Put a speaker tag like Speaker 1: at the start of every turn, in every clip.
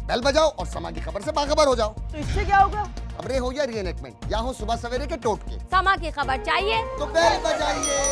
Speaker 1: بیل بجاؤ اور سما کی خبر سے باخبر ہو جاؤ۔
Speaker 2: تو اس سے کیا ہوگا؟
Speaker 1: خبریں ہو یا ری انیکٹمنٹ، یا ہو صبح سویرے کے ٹوٹکے،
Speaker 3: سما کی خبر چاہیے
Speaker 1: تو بیل بجائیے۔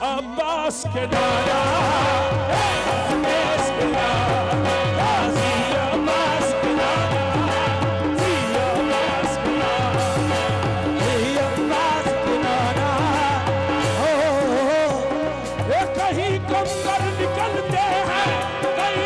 Speaker 4: عباس کے دادا عباس کے دادا غازی عباس کے دادا جی عباس کے دادا جی عباس کے دادا کہیں کنگر نکلتے ہیں کہیں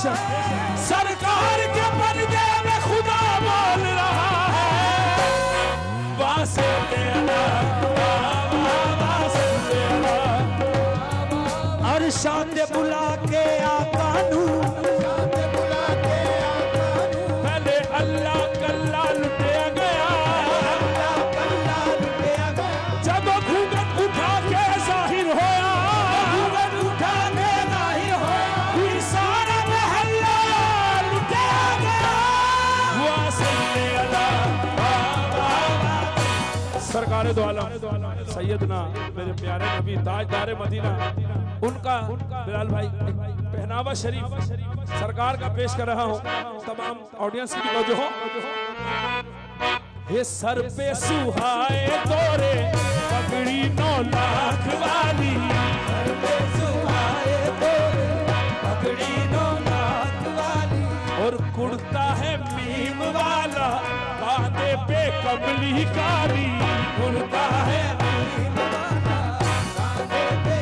Speaker 4: سرکار کے پردے میں خدا بول رہا ہے واسطے ارشاد بلا کے آقا نو پہلے اللہ کلا لٹیا گیا جب گھونگٹ اٹھا کے ظاہر ہویا پھر سارا محلہ لٹیا گیا واسطے سرکار دو عالم سیدنا میرے پیارے نبی تاجدار مدینہ ان کا بلال بھائی پہناوا شریف سرکار کا پیش کر رہا ہوں تمام آڈینس کی توجہ ہو یہ سر پہ سہائے دورے پگڑی 9 لاکھ والی سر پہ سہائے دورے پگڑی 9 لاکھ والی اور کرتا ہے میم والا باندے پہ کملی کاری کرتا ہے میم والا باندے پہ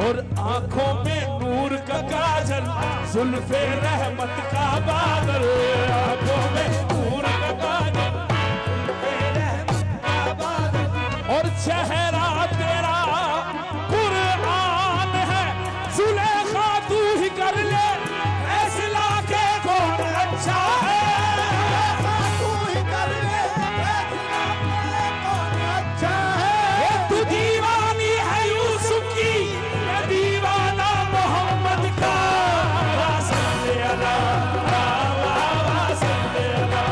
Speaker 4: اور آنکھوں میں نور کا کاجل زلف رحمت کا بادل آنکھوں میں نور کا کاجل زلف رحمت کا بادل اور چہرہ تیرا قرآن ہے زلیخا تو ہی کر لے فیصلہ کہ کون اچھا ہے زلیخا تو ہی کر لے فیصلہ کہ کون اچھا ہے تو دیوانی ہے یوسف کی دیوانہ محمد کا واسطے اللہ واسطے اللہ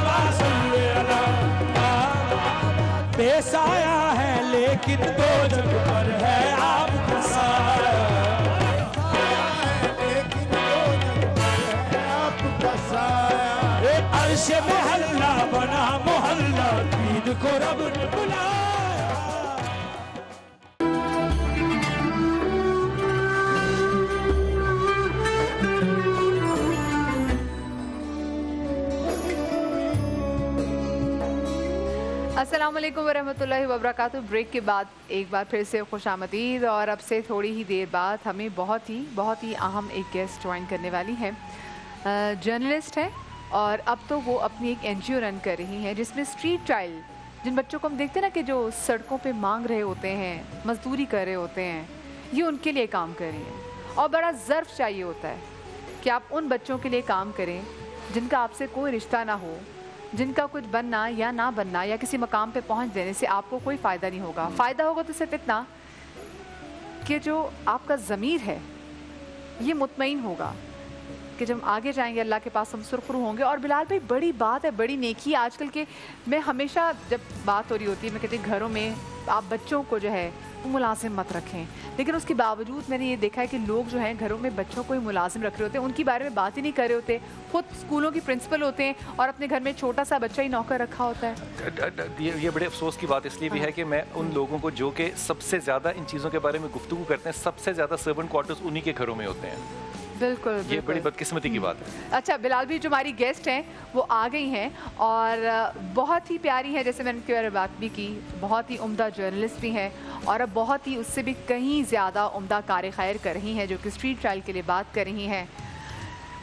Speaker 4: واسطے اللہ پیش آیا ہے لیکن دو جگ پر ہے آپ کا سایہ لیکن دو جگ پر ہے آپ کا سایہ عرش محلہ بنا محلہ عید کو رب نے بلایا
Speaker 2: السلام علیکم ورحمۃ اللہ وبرکاتہ. بریک کے بعد ایک بار پھر سے خوش آمدید. اور اب سے تھوڑی ہی دیر بعد ہمیں بہت ہی اہم ایک گیسٹ جوائن کرنے والی ہیں. جرنلسٹ ہیں اور اب تو وہ اپنی ایک این جی او رن کر رہی ہیں جس میں اسٹریٹ چائلڈ جن بچوں کو ہم دیکھتے ہیں نا کہ جو سڑکوں پہ مانگ رہے ہوتے ہیں مزدوری کر رہے ہوتے ہیں یہ ان کے لیے کام کر رہی ہیں. اور بڑا ظرف چاہیے ہوتا ہے کہ آپ ان بچوں کے لیے کام کریں جن کا آپ سے کوئی رشتہ نہ ہو جن کا کچھ بننا یا نہ بننا یا کسی مقام پہ پہنچ دینے سے آپ کو کوئی فائدہ نہیں ہوگا. فائدہ ہوگا تو صرف اتنا کہ جو آپ کا ضمیر ہے یہ مطمئن ہوگا کہ جب آگے جائیں گے اللہ کے پاس ہم سرخرو ہوں گے. اور بلال بھائی بڑی بات ہے بڑی نیکی آج کل کے میں ہمیشہ جب بات ہو رہی ہوتی ہے میں کہتی گھروں میں آپ بچوں کو جو ہے وہ ملازم مت رکھیں لیکن اس کے باوجود میں نے یہ دیکھا ہے کہ لوگ جو ہیں گھروں میں بچوں کو ہی ملازم رکھ رہے ہوتے ہیں ان کے بارے میں بات ہی نہیں کر رہے ہوتے خود اسکولوں کی پرنسپل ہوتے ہیں اور اپنے گھر میں چھوٹا سا بچہ ہی نوکر رکھا ہوتا ہے.
Speaker 3: یہ بڑے افسوس کی بات اس لیے بھی ہے کہ میں ان لوگوں کو جو کہ سب سے زیادہ ان چیزوں کے بارے میں گفتگو کرتے ہیں سب سے زیادہ سرونٹ کوارٹرز انہی کے گھروں میں ہوتے ہیں.
Speaker 2: بالکل
Speaker 3: یہ بڑی بدقسمتی کی بات ہے.
Speaker 2: اچھا بلال بھی جو ہماری گیسٹ ہیں وہ آ گئی ہیں اور بہت ہی پیاری ہیں جیسے میں نے ان کے بارے میں بات بھی کی بہت ہی عمدہ جرنلسٹ بھی ہیں اور اب بہت ہی اس سے بھی کہیں زیادہ عمدہ کار خیر کر رہی ہیں جو کہ اسٹریٹ چائلڈ کے لیے بات کر رہی ہیں.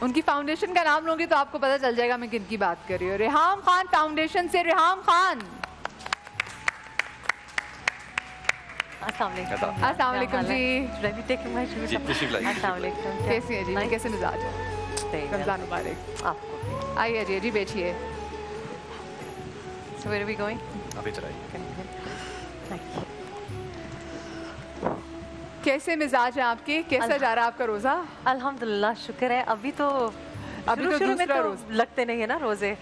Speaker 2: ان کی فاؤنڈیشن کا نام لوں گی تو آپ کو پتہ چل جائے گا میں کن کی بات کر رہی ہوں. ریحام خان فاؤنڈیشن سے ریحام خان.
Speaker 5: السلام علیکم.
Speaker 2: السلام علیکم جی.
Speaker 5: السلام علیکم.
Speaker 2: کیسی ہیں جی کیسے مزاج ہے؟ رمضان مبارک.
Speaker 5: آپ کو
Speaker 2: آئیے جی بیٹھیے.
Speaker 5: So where are we going?
Speaker 3: ابھی چلائیے.
Speaker 2: کیسے مزاج ہیں آپ کے کیسا جا رہا ہے آپ کا روزہ؟
Speaker 5: الحمدللہ شکر ہے. ابھی تو شروع میں تو لگتے نہیں ہے نا روزے.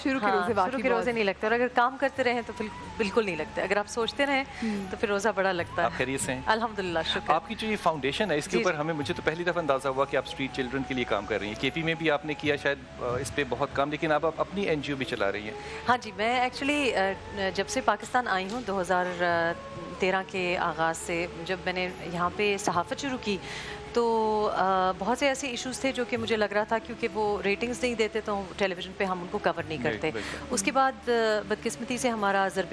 Speaker 2: شروع کے روزے
Speaker 5: نہیں لگتے اور اگر کام کرتے رہیں تو بالکل نہیں لگتے. اگر آپ سوچتے رہیں تو پھر روزہ بڑا لگتا ہے.
Speaker 3: آپ خیریت سے ہیں؟
Speaker 5: الحمدللہ شکر.
Speaker 3: آپ کی جو یہ فاؤنڈیشن ہے اس کے اوپر مجھے تو پہلی دفعہ اندازہ ہوا کہ آپ اسٹریٹ چلڈرن کے لیے کام کر رہی ہیں. کے پی میں بھی آپ نے کیا شاید اس پہ بہت کام لیکن آپ اپنی این جی او بھی چلا رہی ہیں.
Speaker 5: ہاں جی میں ایکچولی جب سے پاکستان آئی ہوں 2013 کے آغاز سے جب میں نے یہاں پہ صحافت شروع کی تو بہت سے ایسے ایشوز تھے جو کہ مجھے لگ رہا تھا کیونکہ وہ ریٹنگز نہیں دیتے تو ٹیلی ویژن پہ ہم ان کو کور نہیں کرتے. اس کے بعد بدقسمتی سے ہمارا ضرب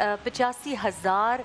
Speaker 5: 85,000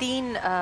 Speaker 5: 3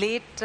Speaker 5: late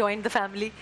Speaker 5: joined the family,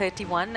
Speaker 5: 31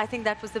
Speaker 5: I think that was the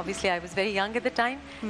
Speaker 5: obviously I was very young at the time,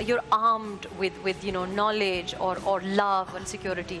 Speaker 5: you're armed with you know knowledge or love and security,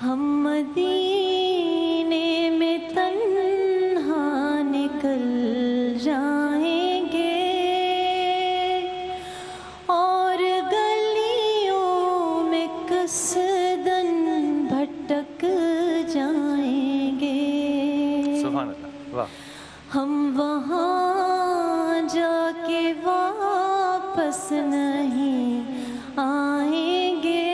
Speaker 6: ہم مدینے میں تنہا نکل جائیں گے اور گلیوں میں قصدن بھٹک جائیں گے.
Speaker 3: سبحان اللہ. واہ.
Speaker 6: ہم وہاں جا کے واپس نہیں آئیں گے.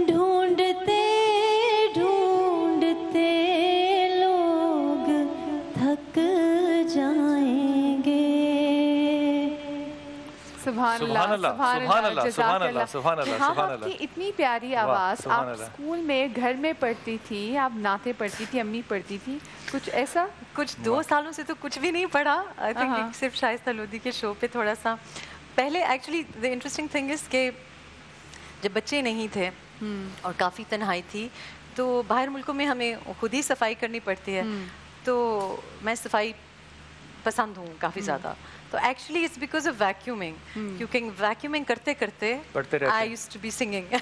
Speaker 6: ڈھونڈتے ڈھونڈتے لوگ تھک جائیں گے.
Speaker 2: سبحان اللہ,
Speaker 3: سبحان اللہ, سبحان اللہ,
Speaker 2: جزاک
Speaker 3: سبحان اللہ, سبحان اللہ,
Speaker 2: ہاں,
Speaker 3: سبحان
Speaker 2: آپ کی
Speaker 3: اللہ.
Speaker 2: اتنی پیاری آواز.
Speaker 3: سبحان
Speaker 2: آپ
Speaker 3: اللہ.
Speaker 2: اسکول میں گھر میں پڑھتی تھی, آپ نعتیں پڑھتی تھی, امی پڑھتی تھی, کچھ ایسا؟
Speaker 5: کچھ 2 سالوں سے تو کچھ بھی نہیں پڑھا. آئی تھنک صرف شائستہ لودھی کے شو پہ تھوڑا سا. پہلے actually the interesting thing is کہ جب بچے نہیں تھے اور کافی تنہائی تھی تو باہر ملکوں میں ہمیں خود ہی صفائی کرنی پڑتی ہے. تو میں صفائی پسند ہوں کافی زیادہ. تو actually it's because of vacuuming, کیونکہ ویکیومنگ کرتے کرتے
Speaker 3: پڑھتے رہتے.
Speaker 5: I used to be singing.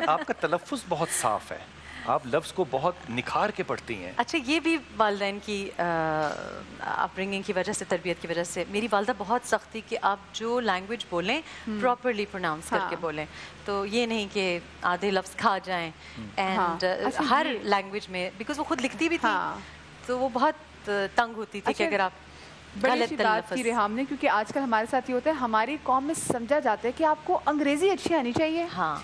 Speaker 3: آپ کا تلفظ بہت صاف ہے, آپ لفظ کو بہت نکھار کے پڑھتی ہیں.
Speaker 5: اچھا, یہ بھی والدین کی اپ برنگنگ کی وجہ سے, تربیت کی وجہ سے. میری والدہ بہت سخت تھی کہ آپ جو لینگویج بولیں پراپرلی پروناؤنس کر کے بولیں. تو یہ نہیں کہ آدھے لفظ کھا جائیں. اینڈ ہر لینگویج میں, بیکاز وہ خود لکھتی بھی تھی تو وہ بہت تنگ ہوتی تھی کہ اگر آپ
Speaker 2: بڑی اچھی بات کی ریحام نے, کیونکہ آج کل ہمارے ساتھ یہ ہوتا ہے, ہماری قوم میں سمجھا جاتا ہے کہ آپ کو انگریزی اچھی آنی چاہیے.
Speaker 5: ہاں,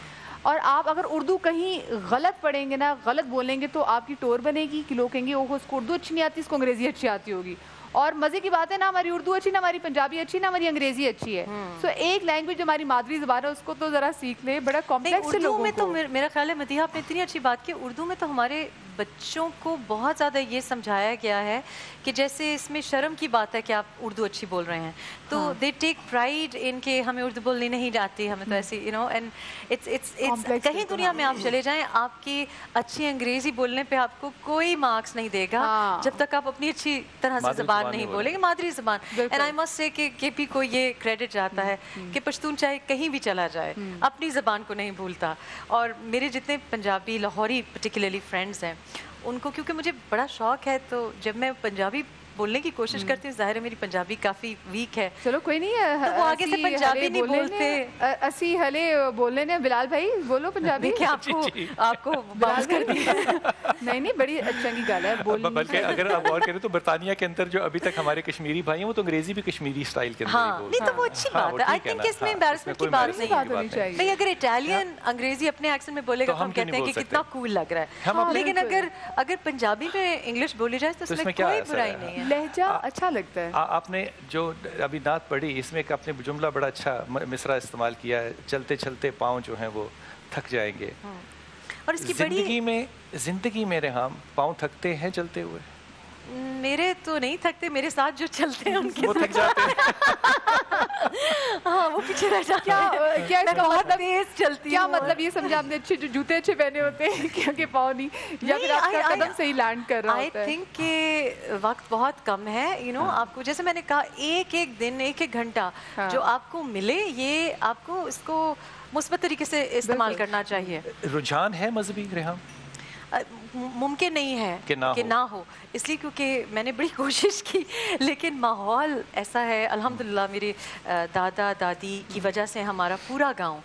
Speaker 2: اور آپ اگر اردو کہیں غلط پڑھیں گے نا, غلط بولیں گے تو آپ کی ٹور بنے گی کہ لوگ کہیں گے اوہ اس کو اردو اچھی نہیں آتی, اس کو انگریزی اچھی آتی ہوگی. اور مزے کی بات ہے, نہ ہماری اردو اچھی, نہ ہماری پنجابی اچھی, نہ ہماری انگریزی اچھی ہے. سو ایک لینگویج جو ہماری مادری زبان ہے اس کو تو ذرا سیکھ لیں. بڑا کمپلیکس ہے لوگوں
Speaker 5: میں
Speaker 2: کو.
Speaker 5: تو میرا خیال ہے مدیحہ آپ نے اتنی اچھی بات کی. اردو میں تو ہمارے بچوں کو بہت زیادہ یہ سمجھایا گیا ہے کہ جیسے اس میں شرم کی بات ہے کہ آپ اردو اچھی بول رہے ہیں, تو دے ٹیک پرائڈ ان کے ہمیں اردو بولنی نہیں جاتی, ہمیں تو ایسی یو نو. اینڈ اٹس کہیں دنیا میں آپ چلے جائیں, آپ کی اچھی انگریزی بولنے پہ آپ کو کوئی مارکس نہیں دے گا جب تک آپ اپنی اچھی طرح سے زبان نہیں بولیں گے, مادری زبان. اینڈ آئی مسٹ سے کہ کے پی کو یہ کریڈٹ جاتا ہے کہ پشتون چاہے کہیں بھی چلا جائے اپنی زبان کو نہیں بھولتا. اور میرے جتنے پنجابی لاہوری پرٹیکولرلی فرینڈس ہیں, ان کو کیونکہ مجھے بڑا شوق ہے, تو جب میں پنجابی بولنے کی کوشش کرتی ہوں, ظاہر ہے میری پنجابی کافی ویک ہے.
Speaker 2: چلو کوئی نہیں ہے,
Speaker 5: وہ آگے سے پنجابی نہیں بولتے.
Speaker 2: اسی ہلے بولنے نے. بلال بھائی بولو پنجابی.
Speaker 5: آپ کو باز کر دیا.
Speaker 2: نہیں, بڑی چنگی گل ہے بولنے.
Speaker 3: بلکہ اگر آپ غور کریں تو برطانیہ کے اندر جو ابھی تک ہمارے کشمیری بھائی ہیں وہ تو انگریزی بھی کشمیری اسٹائل کے اندر ہی بولتے ہیں.
Speaker 5: نہیں تو وہ اچھی بات ہے. آئی تھنک اس میں امبیرسمنٹ کی بات نہیں ہونی چاہیے. نہیں, اگر اٹالین انگریزی اپنے ایکسنٹ میں بولے گا تو ہم کہتے ہیں کہ کتنا کول لگ رہا ہے. لیکن اگر پنجابی میں انگلش بولی جائے تو اس میں کوئی برائی نہیں ہے.
Speaker 2: لہجہ اچھا لگتا ہے.
Speaker 3: آپ نے جو ابھی نعت پڑھی, اس میں ایک آپ نے جملہ بڑا اچھا مصرع استعمال کیا ہے, چلتے چلتے پاؤں جو ہیں وہ تھک جائیں گے.
Speaker 5: اور اس کی
Speaker 3: زندگی میں ریحام پاؤں تھکتے ہیں چلتے ہوئے؟
Speaker 5: میرے تو نہیں تھکتے, میرے ساتھ جو چلتے ہیں ان کے
Speaker 3: وہ تھک جاتے ہیں.
Speaker 5: ہاں, وہ پیچھے رہ جاتے ہیں.
Speaker 2: کیا اس کا
Speaker 5: بہت تیز چلتی,
Speaker 2: کیا مطلب یہ سمجھا آپ نے, اچھے جو جوتے اچھے پہنے ہوتے ہیں کیونکہ پاؤں نہیں, یا پھر آپ کا قدم صحیح لینڈ کر رہا ہوتا ہے؟
Speaker 5: آئی تھنک کہ وقت بہت کم ہے. یو نو, آپ کو جیسے میں نے کہا, ایک دن, ایک گھنٹہ جو آپ کو ملے, یہ آپ کو اس کو مثبت طریقے سے استعمال کرنا چاہیے.
Speaker 3: رجحان ہے مذہبی ریحام؟
Speaker 5: ممکن نہیں ہے کہ نہ ہو, اس لیے کیونکہ میں نے بڑی کوشش کی, لیکن ماحول ایسا ہے. الحمدللہ میرے دادا دادی کی وجہ سے ہمارا پورا گاؤں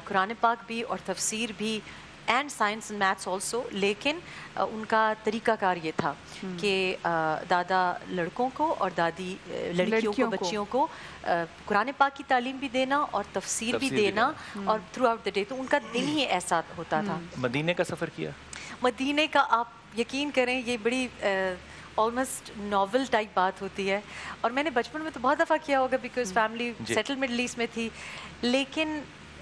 Speaker 5: قرآن پاک بھی اور تفسیر بھی and science and maths also. لیکن ان کا طریقہ کار یہ تھا کہ دادا لڑکوں کو اور دادی لڑکیوں کو, بچیوں کو قرآن پاک کی تعلیم بھی دینا اور تفسیر بھی دینا, اور تھرو آؤٹ دا ڈے. تو ان کا دن ہی ایسا ہوتا تھا.
Speaker 3: مدینے کا سفر کیا؟
Speaker 5: مدینے کا آپ یقین کریں, یہ بڑی آلموسٹ ناول ٹائپ بات ہوتی ہے, اور میں نے بچپن میں تو بہت دفعہ کیا ہوگا because family settle Middle East میں تھی. لیکن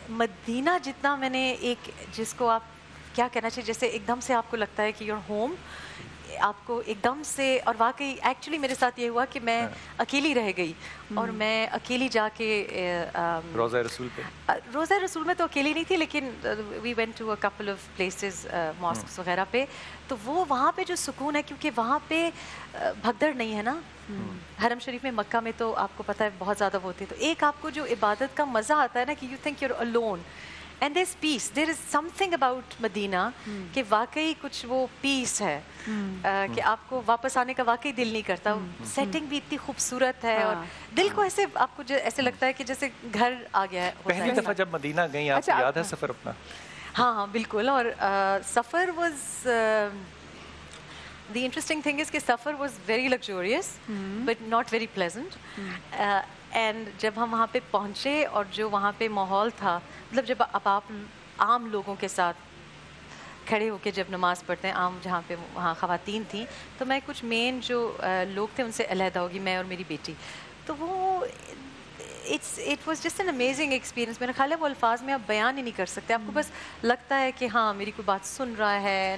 Speaker 5: مدینہ جتنا میں نے, ایک جس کو آپ کیا کہنا چاہیے, جیسے ایک دم سے آپ کو لگتا ہے کہ یور ہوم, آپ کو ایک دم سے. اور واقعی ایکچولی میرے ساتھ یہ ہوا کہ میں اکیلی رہ گئی, اور میں اکیلی جا کے
Speaker 3: روضہ رسول پہ.
Speaker 5: روضہ رسول میں تو اکیلی نہیں تھی, لیکن we went to a couple of places, mosques وغیرہ پہ. تو وہ وہاں پہ جو سکون ہے, کیونکہ وہاں پہ بھگدڑ نہیں ہے نا. حرم شریف میں, مکہ میں تو آپ کو پتہ ہے بہت زیادہ وہ ہوتی ہے. تو ایک آپ کو جو عبادت کا مزہ آتا ہے نا, کہ you think you are alone, And there's peace. There is something about Medina کہ واقعی کچھ وہ peace ہے کہ آپ کو واپس آنے کا واقعی دل نہیں کرتا. سیٹنگ بھی اتنی خوبصورت ہے اور دل کو ایسے آپ کو ایسے لگتا ہے کہ جیسے گھر آ گیا ہے.
Speaker 3: پہلی دفعہ جب مدینہ گئی آپ کو یاد ہے سفر اپنا؟
Speaker 5: ہاں ہاں بالکل. اور سفر was the interesting thing is کہ سفر was very luxurious but not very pleasant. And جب ہم وہاں پہ پہنچے اور جو وہاں پہ ماحول تھا, مطلب جب اب آپ عام لوگوں کے ساتھ کھڑے ہو کے جب نماز پڑھتے ہیں, عام جہاں پہ وہاں خواتین تھیں, تو میں کچھ مین جو لوگ تھے ان سے علیحدہ ہوگی, میں اور میری بیٹی. تو وہ it was just an amazing experience. میرا خیال ہے وہ الفاظ میں آپ بیان ہی نہیں کر سکتے. آپ کو بس لگتا ہے کہ ہاں میری کوئی بات سن رہا ہے.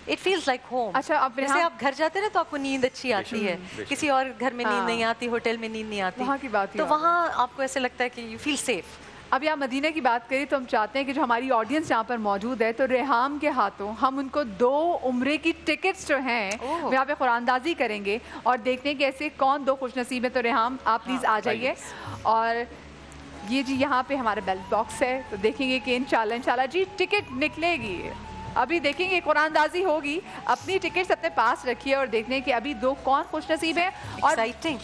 Speaker 5: It feels like home.
Speaker 2: اچھا اب
Speaker 5: جیسے آپ گھر جاتے نا تو آپ کو نیند اچھی آتی ہے, کسی اور گھر میں نیند نہیں آتی, ہوٹل میں نیند نہیں آتی,
Speaker 2: وہاں کی بات,
Speaker 5: تو وہاں آپ کو ایسے لگتا ہے کہ یو فیل سیف.
Speaker 2: اب یہاں مدینہ کی بات کریں تو ہم چاہتے ہیں کہ جو ہماری آڈینس جہاں پر موجود ہے تو ریحام کے ہاتھوں ہم ان کو 2 عمرے کی ٹکٹس جو ہیں یہاں پہ قرآن اندازی کریں گے اور دیکھتے ہیں کہ ایسے کون 2 خوش نصیب ہیں. تو ریحام آپ پلیز آ جائیے. اور یہ جی یہاں پہ ہمارا بیلٹ باکس ہے, تو دیکھیں گے کہ انشاءاللہ جی ٹکٹ نکلے گی. ابھی دیکھیں گے قرآن اندازی ہوگی. اپنی ٹکٹس اپنے پاس رکھیے اور دیکھتے ہیں کہ ابھی 2 کون خوش نصیب ہیں. اور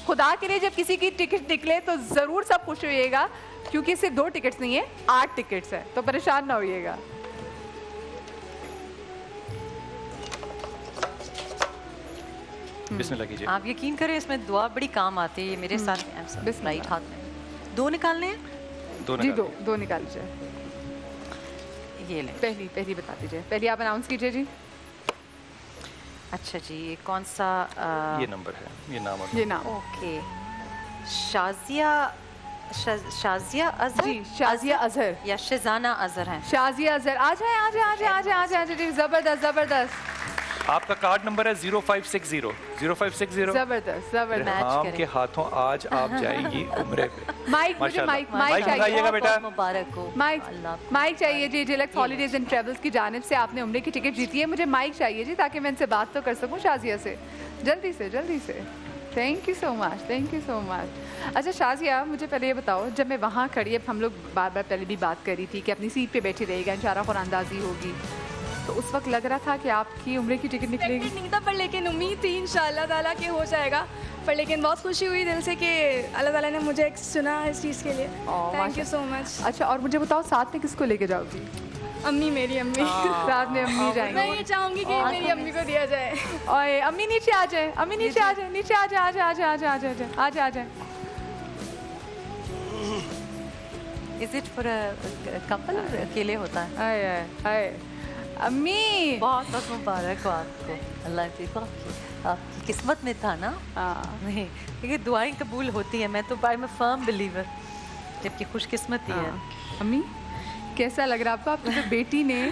Speaker 2: خدا کے لیے جب کسی کی ٹکٹ نکلے تو ضرور سب خوش ہوئیے گا, کیونکہ اس سے 2 ٹکٹس نہیں ہیں 8 ٹکٹس ہیں, تو پریشان نہ ہوئیے گا.
Speaker 3: بسم اللہ کیجیے.
Speaker 5: آپ یقین کریں اس میں دعا بڑی کام آتی ہے. میرے ساتھ رائٹ ہاتھ میں 2 نکالنے ہیں.
Speaker 2: جی 2 نکال لیجیے.
Speaker 5: یہ لیں,
Speaker 2: پہلی بتا دیجیے, پہلی آپ اناؤنس کیجیے جی.
Speaker 5: اچھا جی کون سا؟
Speaker 3: یہ نمبر ہے, یہ نام.
Speaker 2: یہ نام
Speaker 5: اوکے. شازیہ اظہر.
Speaker 2: جی شازیہ اظہر
Speaker 5: یا شزانہ اظہر ہیں.
Speaker 2: شازیہ اظہر. آ جائیں جی. زبردست.
Speaker 3: آپ کا کارڈ نمبر ہے 0560.
Speaker 2: زبردست.
Speaker 3: ریحام کے ہاتھوں آج آپ جائیں گی عمرے پہ.
Speaker 2: مائک
Speaker 3: چاہیے گا بیٹا.
Speaker 5: مبارک ہو.
Speaker 2: مائک چاہیے جی. ڈیلکس ہالیڈیز اینڈ ٹریولز کی جانب سے آپ نے عمرے کی ٹکٹ جیتی ہے. مجھے مائک چاہیے جی تاکہ میں ان سے بات تو کر سکوں شازیہ سے. جلدی سے. تھینک یو سو مچ. اچھا شازیہ مجھے پہلے یہ بتاؤ, جب میں وہاں کھڑی, اب ہم لوگ بار پہلے بھی بات کر رہی تھی کہ اپنی سیٹ پہ بیٹھی رہے گا, انشاءاللہ قرآن اندازی ہوگی, تو اس وقت لگ رہا تھا کہ آپ کی عمرے کی ٹکٹ نکلے گی؟
Speaker 7: نہیں تھا, پر لیکن امید تھی انشاءاللہ تعالیٰ کہ ہو جائے گا. پر لیکن بہت خوشی ہوئی دل سے کہ اللہ تعالیٰ نے مجھے چنا اس چیز کے لیے. تھینک یو سو مچ.
Speaker 2: اچھا اور مجھے بتاؤ ساتھ میں کس کو لے کے جاؤ گی؟
Speaker 7: امی, میری امی.
Speaker 2: ساتھ میں امی جائیں گی.
Speaker 7: میں یہ چاہوں گی کہ میری امی کو دیا جائے.
Speaker 2: اور امی نیچے آ جائیں.
Speaker 5: Is it for a couple or اکیلے ہوتا ہے؟
Speaker 2: امی
Speaker 5: بہت بہت مبارک ہو آپ کو. اللہ آپ کی قسمت میں تھا نا. نہیں کیونکہ دعائیں قبول ہوتی ہیں. میں تو I am a firm believer, جبکہ خوش قسمت ہی ہے.
Speaker 2: امی کیسا لگ رہا آپ کو؟ آپ کی بیٹی نے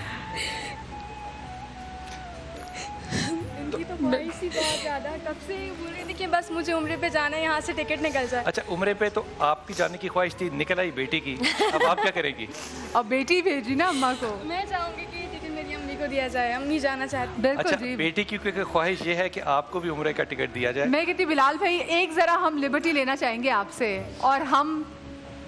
Speaker 7: بہت زیادہ کب سے بول رہی تھی کہ بس مجھے عمرے پہ جانا ہے, یہاں سے ٹکٹ نکل جائے.
Speaker 3: اچھا عمرے پہ تو آپ کی جانے کی خواہش تھی, نکل آئی بیٹی کی, اب آپ کیا کریں گی؟
Speaker 2: اب بیٹی بھیجی نا اماں کو.
Speaker 7: میں چاہوں گی کہ ٹکٹ میری امی کو دیا جائے, امی جانا چاہتی.
Speaker 3: اچھا بیٹی کی کیونکہ خواہش یہ ہے کہ آپ کو بھی عمرے کا ٹکٹ دیا جائے.
Speaker 2: میں کہتی بلال بھائی ایک ذرا ہم لبرٹی لینا چاہیں گے آپ سے, اور ہم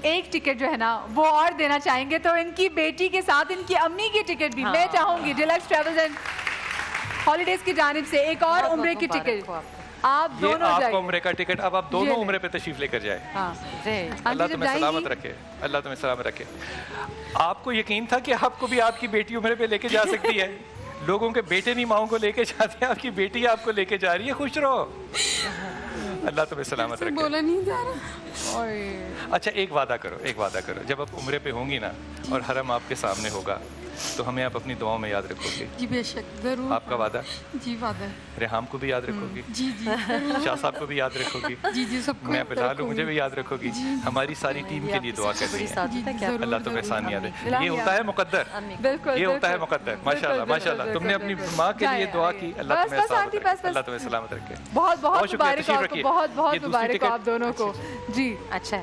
Speaker 2: ایک ٹکٹ جو ہے نا وہ اور دینا چاہیں گے. تو ان کی بیٹی کے ساتھ ان کی امی کی ٹکٹ بھی میں چاہوں گی ڈیلکس ٹریولز اینڈ ہالیڈیز کی جانب سے ایک اور عمرے کی ٹکٹ. آپ دونوں
Speaker 3: آپ کو عمرے کا ٹکٹ, اب آپ دونوں عمرے پہ تشریف لے کر جائیں. اللہ تمہیں سلامت رکھے, اللہ تمہیں سلامت رکھے. آپ کو یقین تھا کہ آپ کو بھی آپ کی بیٹی عمرے پہ لے کے جا سکتی ہے؟ لوگوں کے بیٹے نہیں ماؤں کو لے کے جاتے ہیں, آپ کی بیٹی آپ کو لے کے جا رہی ہے. خوش رہو, اللہ تمہیں سلامت رکھے.
Speaker 2: بولا نہیں جا رہا.
Speaker 3: اچھا ایک وعدہ کرو, جب آپ عمرے پہ ہوں گی نا اور حرم آپ کے سامنے ہوگا تو ہمیں آپ اپنی دعاؤں میں یاد رکھو گی.
Speaker 2: جی بے شک ضرور.
Speaker 3: آپ کا وعدہ؟
Speaker 2: جی وعدہ.
Speaker 3: ریحام کو بھی یاد رکھو گی؟
Speaker 2: جی
Speaker 3: شاہ صاحب کو بھی یاد رکھو گی؟
Speaker 2: جی سب کو.
Speaker 3: میں بلال ہوں, مجھے بھی یاد رکھو گی. ہماری ساری ٹیم کے لیے دعا کرنی ہے. اللہ تمہیں احسان یاد ہے. یہ ہوتا ہے مقدر, یہ ہوتا ہے مقدر. ماشاءاللہ تم نے اپنی ماں کے لیے دعا کی. اللہ تمہیں سلامت رکھے.
Speaker 2: بہت مبارک آپ کو, بہت مبارک آپ دونوں کو. جی
Speaker 5: اچھا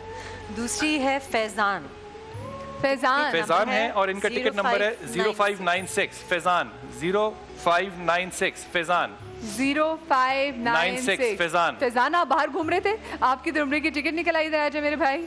Speaker 5: دوسری ہے فیضان.
Speaker 3: فیضان ہے اور ان کا ٹکٹ نمبر ہے 0596. فیضان 0596. فیضان
Speaker 2: 0596.
Speaker 3: فیضان
Speaker 2: آپ باہر گھوم رہے تھے, آپ کی عمرے کی ٹکٹ نکل آئی. آ جائے میرے بھائی,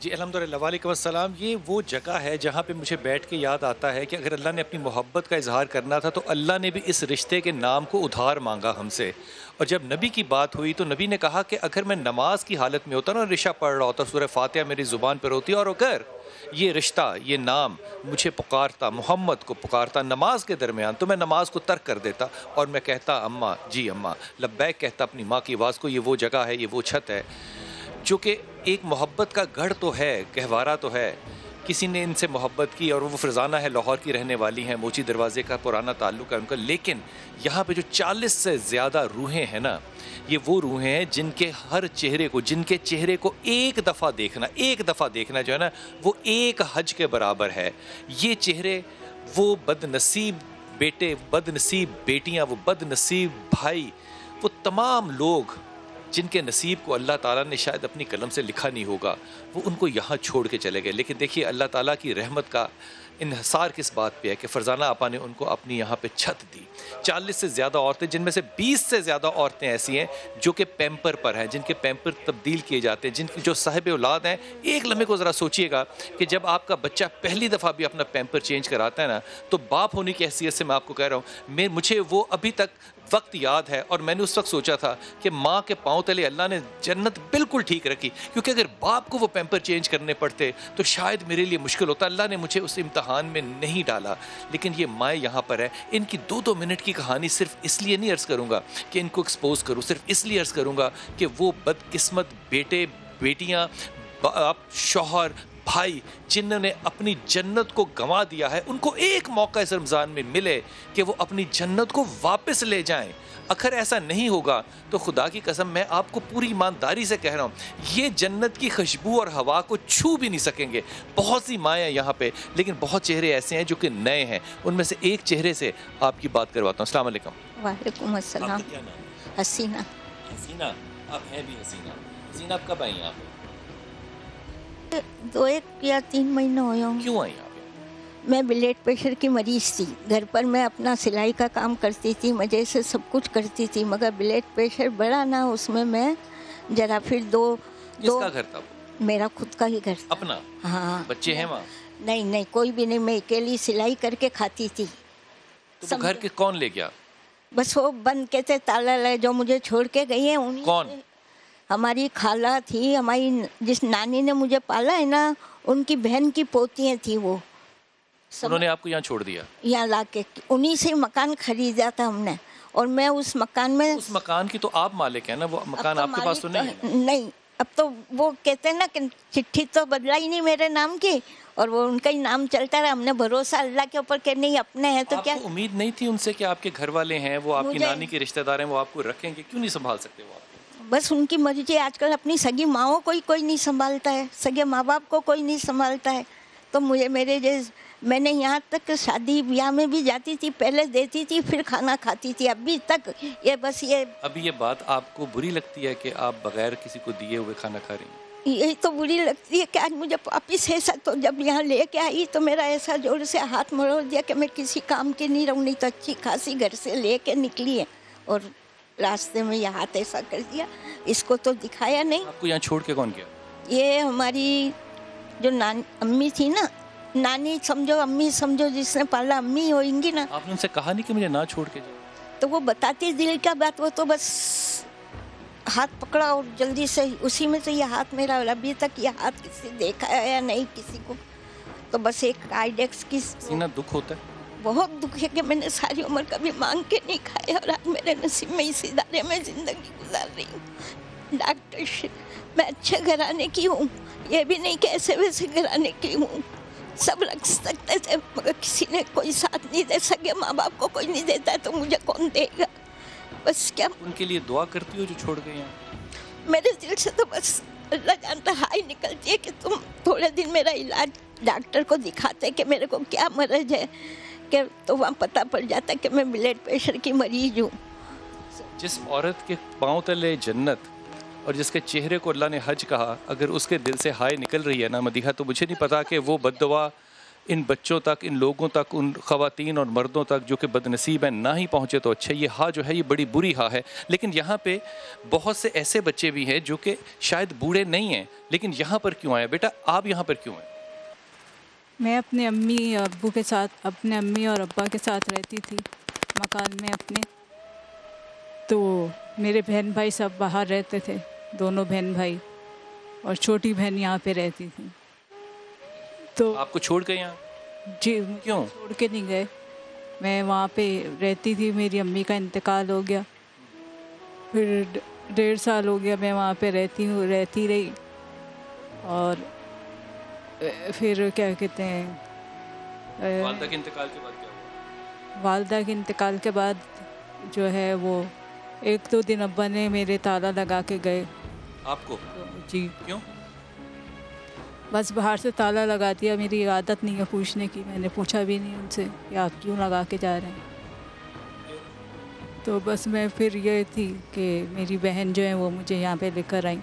Speaker 3: جی الحمدللہ، وعلیکم السلام. یہ وہ جگہ ہے جہاں پہ مجھے بیٹھ کے یاد آتا ہے کہ اگر اللہ نے اپنی محبت کا اظہار کرنا تھا تو اللہ نے بھی اس رشتے کے نام کو ادھار مانگا ہم سے. اور جب نبی کی بات ہوئی تو نبی نے کہا کہ اگر میں نماز کی حالت میں ہوتا نا، رشا پڑھ رہا ہوتا، سورہ فاتحہ میری زبان پر ہوتی، اور اگر یہ رشتہ، یہ نام مجھے پکارتا، محمد کو پکارتا نماز کے درمیان، تو میں نماز کو ترک کر دیتا اور میں کہتا اماں، جی اماں، لبیک کہتا اپنی ماں کی آواز کو. یہ وہ جگہ ہے، یہ وہ چھت ہے جو کہ ایک محبت کا گڑھ تو ہے، گہوارہ تو ہے. کسی نے ان سے محبت کی اور وہ فرزانہ ہے، لاہور کی رہنے والی ہیں، موچی دروازے کا پرانا تعلق ہے ان کا. لیکن یہاں پہ جو 40 سے زیادہ روحیں ہیں نا، یہ وہ روحیں ہیں جن کے ہر چہرے کو، جن کے چہرے کو ایک دفعہ دیکھنا جو ہے نا، وہ ایک حج کے برابر ہے. یہ چہرے، وہ بد نصیب بیٹے، بد نصیب بیٹیاں، وہ بد نصیب بھائی، وہ تمام لوگ جن کے نصیب کو اللہ تعالیٰ نے شاید اپنی قلم سے لکھا نہیں ہوگا، وہ ان کو یہاں چھوڑ کے چلے گئے. لیکن دیکھیے اللہ تعالیٰ کی رحمت کا انحصار کس بات پہ ہے کہ فرزانہ آپا نے ان کو اپنی یہاں پہ چھت دی. 40 سے زیادہ عورتیں، جن میں سے 20 سے زیادہ عورتیں ایسی ہیں جو کہ پیمپر پر ہیں، جن کے پیمپر تبدیل کیے جاتے ہیں، جن کی جو صاحب اولاد ہیں. ایک لمحے کو ذرا سوچئے گا کہ جب آپ کا بچہ پہلی دفعہ بھی اپنا پیمپر چینج کراتا ہے نا، تو باپ ہونے کی حیثیت سے میں آپ کو کہہ رہا ہوں، مجھے وہ ابھی تک وقت یاد ہے. اور میں نے اس وقت سوچا تھا کہ ماں کے پاؤں تلے اللہ نے جنت بالکل ٹھیک رکھی، کیونکہ اگر باپ کو وہ پیمپر چینج کرنے پڑتے تو شاید میرے لیے مشکل ہوتا. اللہ نے مجھے اس امتحان میں نہیں ڈالا. لیکن یہ مائیں یہاں پر ہے. ان کی 2 منٹ کی کہانی صرف اس لیے نہیں عرض کروں گا کہ ان کو ایکسپوز کروں، صرف اس لیے عرض کروں گا کہ وہ بدقسمت بیٹے، بیٹیاں، باپ، شوہر، بھائی جنہوں نے اپنی جنت کو گنوا دیا ہے، ان کو ایک موقع اس رمضان میں ملے کہ وہ اپنی جنت کو واپس لے جائیں. اگر ایسا نہیں ہوگا تو خدا کی قسم میں آپ کو پوری ایمانداری سے کہہ رہا ہوں، یہ جنت کی خوشبو اور ہوا کو چھو بھی نہیں سکیں گے. بہت سی مائیں ہیں یہاں پہ، لیکن بہت چہرے ایسے ہیں جو کہ نئے ہیں. ان میں سے ایک چہرے سے آپ کی بات کرواتا ہوں. السلام علیکم.
Speaker 8: وعلیکم السلام. حسینہ.
Speaker 3: حسینہ، آپ ہیں بھی حسینہ. حسینہ آپ کب آئی آپ؟
Speaker 8: 2 یا 3 مہینے ہوئے ہوں.
Speaker 3: کیوں آئی آپ؟
Speaker 8: میں بلڈ پریشر کی مریض تھی. گھر پر میں اپنا سلائی کا کام کرتی تھی، مزے سے سب کچھ کرتی تھی، مگر بلڈ پریشر بڑا نا، اس میں میں ذرا پھر
Speaker 3: کس کا گھر تھا؟
Speaker 8: میرا خود کا ہی گھر تھا.
Speaker 3: اپنا؟
Speaker 8: ہاں.
Speaker 3: بچے ہیں وہاں؟
Speaker 8: نہیں کوئی بھی نہیں، میں اکیلی سلائی کر کے کھاتی تھی.
Speaker 3: تو گھر کے کون لے گیا؟
Speaker 8: بس وہ بند کہتے تالا لے، جو مجھے چھوڑ کے گئی ہیں.
Speaker 3: کون؟
Speaker 8: ہماری خالہ تھی، ہماری جس نانی نے مجھے پالا ہے نا، ان کی بہن کی پوتیاں تھی. وہ
Speaker 3: انہوں نے آپ کو یہاں چھوڑ دیا؟
Speaker 8: یہاں لا کے انہی سے مکان خریدا تھا ہم نے. اور میں اس مکان میں،
Speaker 3: اس مکان کی تو آپ مالک ہیں نا، وہ مکان آپ کے پاس تو نہیں ہے؟
Speaker 8: نہیں، اب تو وہ کہتے ہیں نا کہ چٹھی تو بدلا ہی نہیں میرے نام کی، اور وہ ان کا ہی نام چلتا رہا. ہم نے بھروسہ اللہ کے اوپر کہ نہیں اپنے ہیں تو کیا.
Speaker 3: آپ کو امید نہیں تھی ان سے کہ آپ کے گھر والے ہیں، وہ آپ کی نانی کے رشتہ دار ہیں، وہ آپ کو رکھیں گے؟ کیوں نہیں سنبھال سکتے وہ آپ کو؟
Speaker 8: بس ان کی مرضی. آج کل اپنی سگی ماؤں کو کوئی نہیں سنبھالتا ہے، سگے ماں باپ کو کوئی نہیں سنبھالتا ہے. تو مجھے میں نے یہاں تک شادی بیاہ میں بھی جاتی تھی، پہلے دیتی تھی پھر کھانا کھاتی تھی. ابھی تک یہ بس یہ
Speaker 3: ابھی یہ بات آپ کو بری لگتی ہے کہ آپ بغیر کسی کو دیے ہوئے کھانا کھا رہی ہیں؟
Speaker 8: یہی تو بری لگتی ہے کہ آج مجھے واپس ایسا، تو جب یہاں لے کے آئی تو میرا ایسا زور سے ہاتھ مروڑ دیا کہ میں کسی کام کی نہیں رہوں. نہیں تو اچھی خاصی گھر سے لے کے نکلی ہے، اور راستے میں یہ ہاتھ ایسا کر دیا. اس کو تو دکھایا نہیں.
Speaker 3: آپ کو یہاں چھوڑ کے کون گیا؟
Speaker 8: یہ ہماری جو امی تھی نا، نانی سمجھو، امی سمجھو، جس نے پالا امی ہوئیں گی نا.
Speaker 3: آپ نے ان سے کہا نہیں کہ مجھے نہ چھوڑ کے جاؤ؟
Speaker 8: تو وہ بتاتی دل کا بات، وہ تو بس ہاتھ پکڑا اور جلدی سے اسی میں سے یہ ہاتھ میرا، ابھی تک یہ ہاتھ کسی دیکھا ہے یا نہیں کسی کو. تو بس ایک آئیڈیکس کی
Speaker 3: سینہ دکھ ہوتا ہے.
Speaker 8: بہت دکھ ہے کہ میں نے ساری عمر کبھی مانگ کے نہیں کھایا، اور آج میرے نصیب میں اس ادارے میں زندگی گزار رہی ہوں. ڈاکٹر، میں اچھے گھرانے کی ہوں، یہ بھی نہیں کہ ایسے ویسے گھرانے کی ہوں. سب رکھ سکتے تھے مگر کسی نے کوئی ساتھ نہیں دے سکے. ماں باپ کو کوئی نہیں دیتا ہے تو مجھے کون دے گا. بس کیا
Speaker 3: ان کے لیے دعا کرتی ہو جو چھوڑ گئے ہیں؟
Speaker 8: میرے دل سے تو بس اللہ جانتا ہائی نکلتی ہے کہ تم تھوڑے دن میرا علاج ڈاکٹر کو دکھاتے کہ میرے کو کیا مرض ہے، کہ تو وہاں پتہ پڑ جاتا کہ میں بلڈ پریشر کی مریض ہوں.
Speaker 3: جس عورت کے پاؤں تلے جنت اور جس کے چہرے کو اللہ نے حج کہا، اگر اس کے دل سے ہائے نکل رہی ہے نا مدیحہ، تو مجھے نہیں پتا کہ وہ بد دعا ان بچوں تک، ان لوگوں تک، ان خواتین اور مردوں تک جو کہ بدنصیب ہیں نہ ہی پہنچے تو اچھا. یہ ہاں جو ہے یہ بڑی بری ہاں ہے. لیکن یہاں پہ بہت سے ایسے بچے بھی ہیں جو کہ شاید بوڑھے نہیں ہیں لیکن یہاں پر کیوں آئے؟ بیٹا آپ یہاں پر کیوں ہیں؟
Speaker 9: میں اپنے امی ابو کے ساتھ، اپنے امی اور ابا کے ساتھ رہتی تھی مکان میں اپنے. تو میرے بہن بھائی سب باہر رہتے تھے، دونوں بہن بھائی، اور چھوٹی بہن یہاں پہ رہتی تھی. تو
Speaker 3: آپ کو چھوڑ گئے یہاں؟
Speaker 9: جی
Speaker 3: کیوں؟
Speaker 9: چھوڑ کے نہیں گئے، میں وہاں پہ رہتی تھی. میری امی کا انتقال ہو گیا، پھر 1.5 سال ہو گیا میں وہاں پہ رہتی رہی. اور پھر کیا کہتے ہیں،
Speaker 3: والدہ کے انتقال کے بعد کیا ہوا؟
Speaker 9: والدہ کے انتقال کے بعد جو ہے وہ 1-2 دن ابا نے میرے تالا لگا کے گئے.
Speaker 3: آپ کو؟
Speaker 9: جی.
Speaker 3: کیوں؟
Speaker 9: بس باہر سے تالا لگا دیا. میری عادت نہیں ہے پوچھنے کی، میں نے پوچھا بھی نہیں ان سے کہ آپ کیوں لگا کے جا رہے ہیں. تو بس میں پھر یہ تھی کہ میری بہن جو ہے وہ مجھے یہاں پہ لے کر آئیں،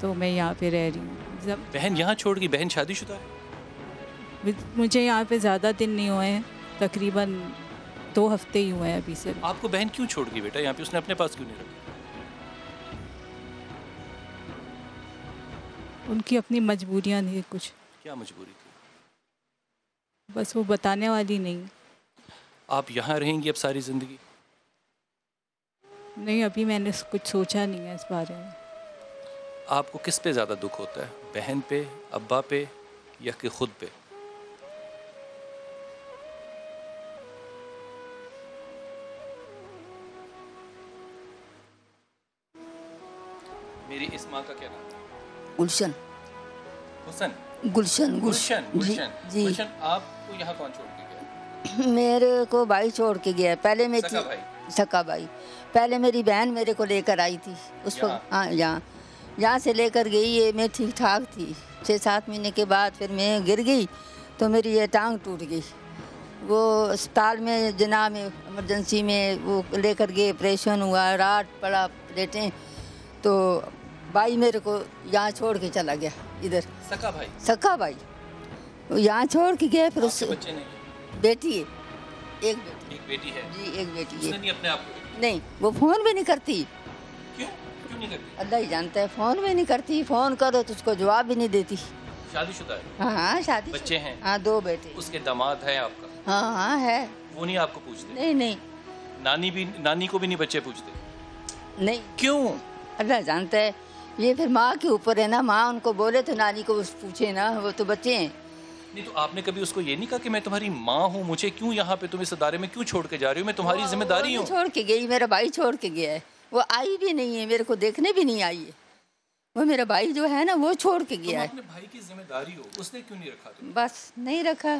Speaker 9: تو میں یہاں پہ رہ رہی ہوں.
Speaker 3: بہن یہاں چھوڑ گئی؟ بہن شادی شدہ ہے؟
Speaker 9: مجھے یہاں پہ زیادہ دن نہیں ہوئے ہیں، تقریباً 2 ہفتے ہی ہوئے ہیں ابھی سے.
Speaker 3: آپ کو بہن کیوں چھوڑ گئی بیٹا یہاں پہ؟ اس نے اپنے پاس کیوں نہیں رکھا؟
Speaker 9: ان کی اپنی مجبوریاں تھیں کچھ.
Speaker 3: کیا مجبوری تھی؟
Speaker 9: بس وہ بتانے والی نہیں.
Speaker 3: آپ یہاں رہیں گی اب ساری زندگی؟
Speaker 9: نہیں، ابھی میں نے کچھ سوچا نہیں ہے اس بارے میں.
Speaker 3: آپ کو کس پہ زیادہ دکھ ہوتا ہے؟ بہن پہ، ابا پہ، یا کہ خود پہ؟ میری اس ماں کا کیا نام ہے؟
Speaker 10: گلشن.
Speaker 3: حسن؟
Speaker 10: گلشن.
Speaker 3: گلشن.
Speaker 10: جی.
Speaker 3: گلشن آپ کو یہاں کون چھوڑ کے گیا؟
Speaker 10: میرے کو بھائی چھوڑ کے گیا. پہلے میں
Speaker 3: سکا بھائی؟
Speaker 10: سکا بھائی. پہلے میری بہن میرے کو لے کر آئی تھی اس وقت. ہاں، یہاں سے لے کر گئی. یہ میں ٹھیک ٹھاک تھی. 6-7 مہینے کے بعد پھر میں گر گئی تو میری یہ ٹانگ ٹوٹ گئی. وہ اسپتال میں جناح میں ایمرجنسی میں وہ لے کر گئے. آپریشن ہوا، رات پڑا پلیٹیں. تو بھائی میرے کو یہاں چھوڑ کے چلا گیا ادھر.
Speaker 3: سکا بھائی؟
Speaker 10: سکا بھائی یہاں چھوڑ کے گیا. پھر اس سے
Speaker 3: بچے نہیں؟
Speaker 10: بیٹی ہے، ایک
Speaker 3: بیٹی ہے.
Speaker 10: جی ایک بیٹی
Speaker 3: اس
Speaker 10: ہے.
Speaker 3: نے نہیں اپنے آپ کو؟
Speaker 10: نہیں، وہ فون بھی نہیں کرتی.
Speaker 3: کیوں نہیں کرتی؟
Speaker 10: اللہ ہی جانتا ہے. فون بھی نہیں کرتی. فون کرو تو اس کو جواب بھی نہیں دیتی.
Speaker 3: شادی شدہ ہے؟
Speaker 10: ہاں شادی.
Speaker 3: بچے ہیں؟
Speaker 10: ہاں 2 بیٹے.
Speaker 3: اس کے داماد ہے آپ کا؟
Speaker 10: ہاں ہے.
Speaker 3: وہ نہیں آپ کو پوچھتے؟
Speaker 10: نہیں.
Speaker 3: نانی کو بھی نہیں بچے پوچھتے؟
Speaker 10: نہیں.
Speaker 3: کیوں؟
Speaker 10: اللہ جانتا ہے. یہ پھر ماں کے اوپر ہے نا. ماں ان کو بولے تو نانی کو پوچھے نا. وہ تو بچے ہیں.
Speaker 3: نہیں تو آپ نے کبھی اس کو یہ نہیں کہا کہ میں تمہاری ماں ہوں، مجھے کیوں یہاں پہ تم اس ادارے میں کیوں چھوڑ کے جا رہی ہو؟ میں تمہاری ذمہ داری ہوں.
Speaker 10: چھوڑ کے گئی. میرا بھائی چھوڑ کے گیا ہے. وہ آئی بھی نہیں ہے، میرے کو دیکھنے بھی نہیں آئی ہے. وہ میرا بھائی جو ہے نا وہ چھوڑ کے گیا ہے.
Speaker 3: تم اپنے بھائی کی ذمہ داری ہو، اس نے کیوں نہیں رکھا تم؟
Speaker 10: بس نہیں رکھا.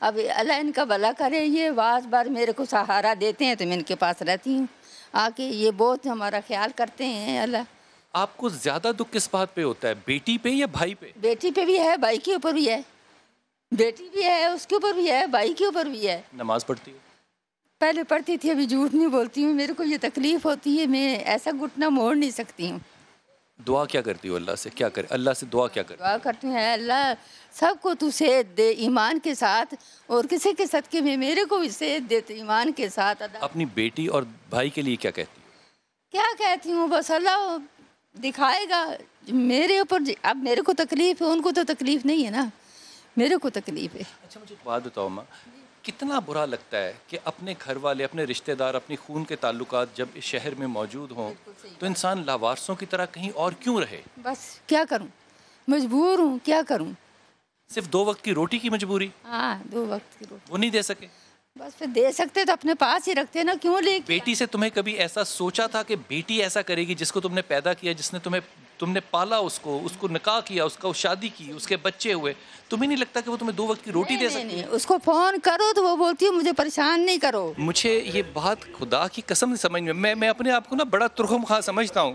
Speaker 10: اب اللہ ان کا بھلا کرے. یہ بار میرے کو سہارا دیتے ہیں تو میں ان کے پاس رہتی ہوں آ کے. یہ بہت ہمارا خیال کرتے ہیں. اللہ.
Speaker 3: آپ کو زیادہ دکھ کس بات پہ ہوتا ہے، بیٹی پہ یا بھائی پہ؟
Speaker 10: بیٹی پہ بھی ہے، بھائی کے اوپر بھی ہے. بیٹی بھی ہے، اس کے اوپر بھی ہے، بھائی کے اوپر بھی ہے.
Speaker 3: نماز پڑھتی ہو؟
Speaker 10: پہلے پڑھتی تھی، ابھی جھوٹ نہیں بولتی ہوں. میرے کو یہ تکلیف ہوتی ہے، میں ایسا گھٹنا موڑ نہیں سکتی ہوں.
Speaker 3: دعا کیا کرتی ہو اللہ سے؟ کیا کرے اللہ سے دعا کیا کرتی؟
Speaker 10: دعا کرتی ہوں اللہ سب کو تو صحت دے ایمان کے ساتھ، اور کسی کے صدقے میں میرے کو بھی صحت دے ایمان کے ساتھ.
Speaker 3: اپنی بیٹی اور بھائی کے لیے کیا کہتی ہو؟
Speaker 10: کیا کہتی ہوں، بس اللہ دکھائے گا میرے اوپر. اب میرے کو تکلیف ہے، ان کو تو تکلیف نہیں ہے نا، میرے کو تکلیف ہے.
Speaker 3: اچھا مجھے بات بتاؤ ماں، کتنا برا لگتا ہے کہ اپنے گھر والے، اپنے رشتہ دار، اپنی خون کے تعلقات جب اس شہر میں موجود ہوں تو انسان لاوارثوں کی طرح کہیں اور کیوں رہے؟
Speaker 10: بس کیا کروں، مجبور ہوں. کیا کروں؟
Speaker 3: صرف 2 وقت کی روٹی کی مجبوری؟
Speaker 10: ہاں 2 وقت کی روٹی.
Speaker 3: وہ نہیں دے سکے؟
Speaker 10: بس پھر دے سکتے تو اپنے پاس ہی رکھتے نا. کیوں لے؟
Speaker 3: بیٹی سے تمہیں کبھی ایسا سوچا تھا کہ بیٹی ایسا کرے گی جس کو تم نے پیدا کیا، جس نے تم نے پالا، اس کو نکاح کیا، اس کو شادی کی، اس کے بچے ہوئے، تمہیں نہیں لگتا کہ وہ تمہیں 2 وقت کی روٹی دے سکتی ہے؟
Speaker 10: اس کو فون کرو تو وہ بولتی ہے مجھے پریشان نہیں کرو.
Speaker 3: مجھے یہ بات خدا کی قسم نہیں سمجھ میں اپنے آپ کو نا بڑا ترخم خواہ سمجھتا ہوں.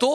Speaker 3: 2